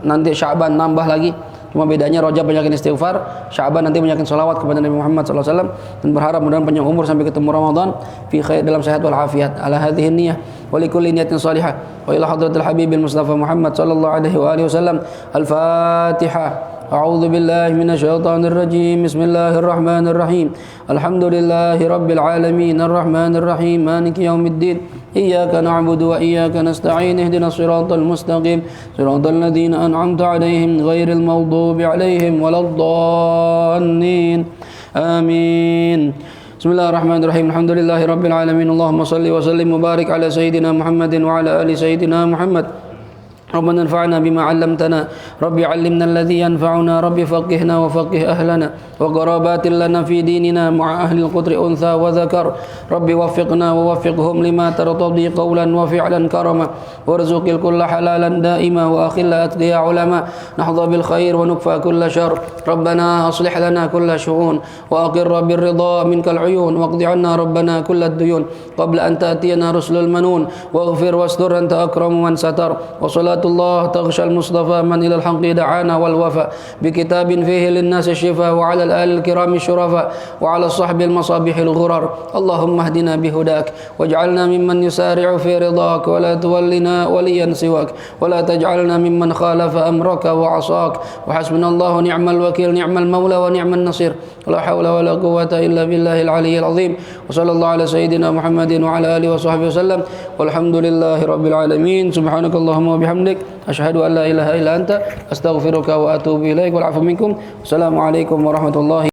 Nanti Sya'ban nambah lagi. Cuma bedanya Rajab banyakin istighfar, Sya'ban nanti banyakin sholawat kepada Nabi Muhammad SAW, dan berharap mudah-mudahan panjang umur sampai ketemu Ramadan fi khair dalam sehat wal afiat. Ala hadhihi niyyah wa likulli niyatin salihah wa ila hadratil habibil Mustafa Muhammad sallallahu alaihi wa alihi wasallam. Al-Fatihah. أعوذ بالله من الشيطان الرجيم بسم الله الرحمن الرحيم الحمد لله رب العالمين الرحمن الرحيم مالك يوم الدين إياك نعبد وإياك نستعين اهدنا الصراط المستقيم صراط الذين أنعمت عليهم غير المغضوب عليهم ولا الضالين آمين بسم الله الرحمن الرحيم الحمد لله رب العالمين اللهم صل وسلم وبارك على سيدنا محمد وعلى آل سيدنا محمد ربنا انفعنا بما علمتنا رب علمنا الذي ينفعنا رب فقهنا وفقه أهلنا وقرابات لنا في ديننا مع أهل القدر أنثى وذكر رب وفقنا ووفقهم لما ترتضي قولا وفعلا كرما وارزق الكل حلالا دائما وأخل أتقياء علماء نحظى بالخير ونكفى كل شر ربنا أصلح لنا كل شؤون وأقر بالرضا منك العيون واقض عنا ربنا كل الديون قبل أن تأتينا رسل المنون واغفر واستر أنت أكرم من ستر وصلاة الله تغشى المصطفى من إلى الحق دعانا والوفاء بكتاب فيه للناس الشفاء وعلى الآل الكرام الشرفاء وعلى الصحب المصابيح الغرر اللهم اهدنا بهداك واجعلنا ممن يسارع في رضاك ولا تولنا وليا سواك ولا تجعلنا ممن خالف أمرك وعصاك وحسبنا الله نعم الوكيل نعم المولى ونعم النصير ولا حول ولا قوة إلا بالله العلي العظيم وصلى الله على سيدنا محمد وعلى آله وصحبه وسلم والحمد لله رب العالمين سبحانك اللهم وبحمدك أشهد أن لا إله إلا أنت أستغفرك وأتوب إليك والعفو منكم السلام عليكم ورحمة الله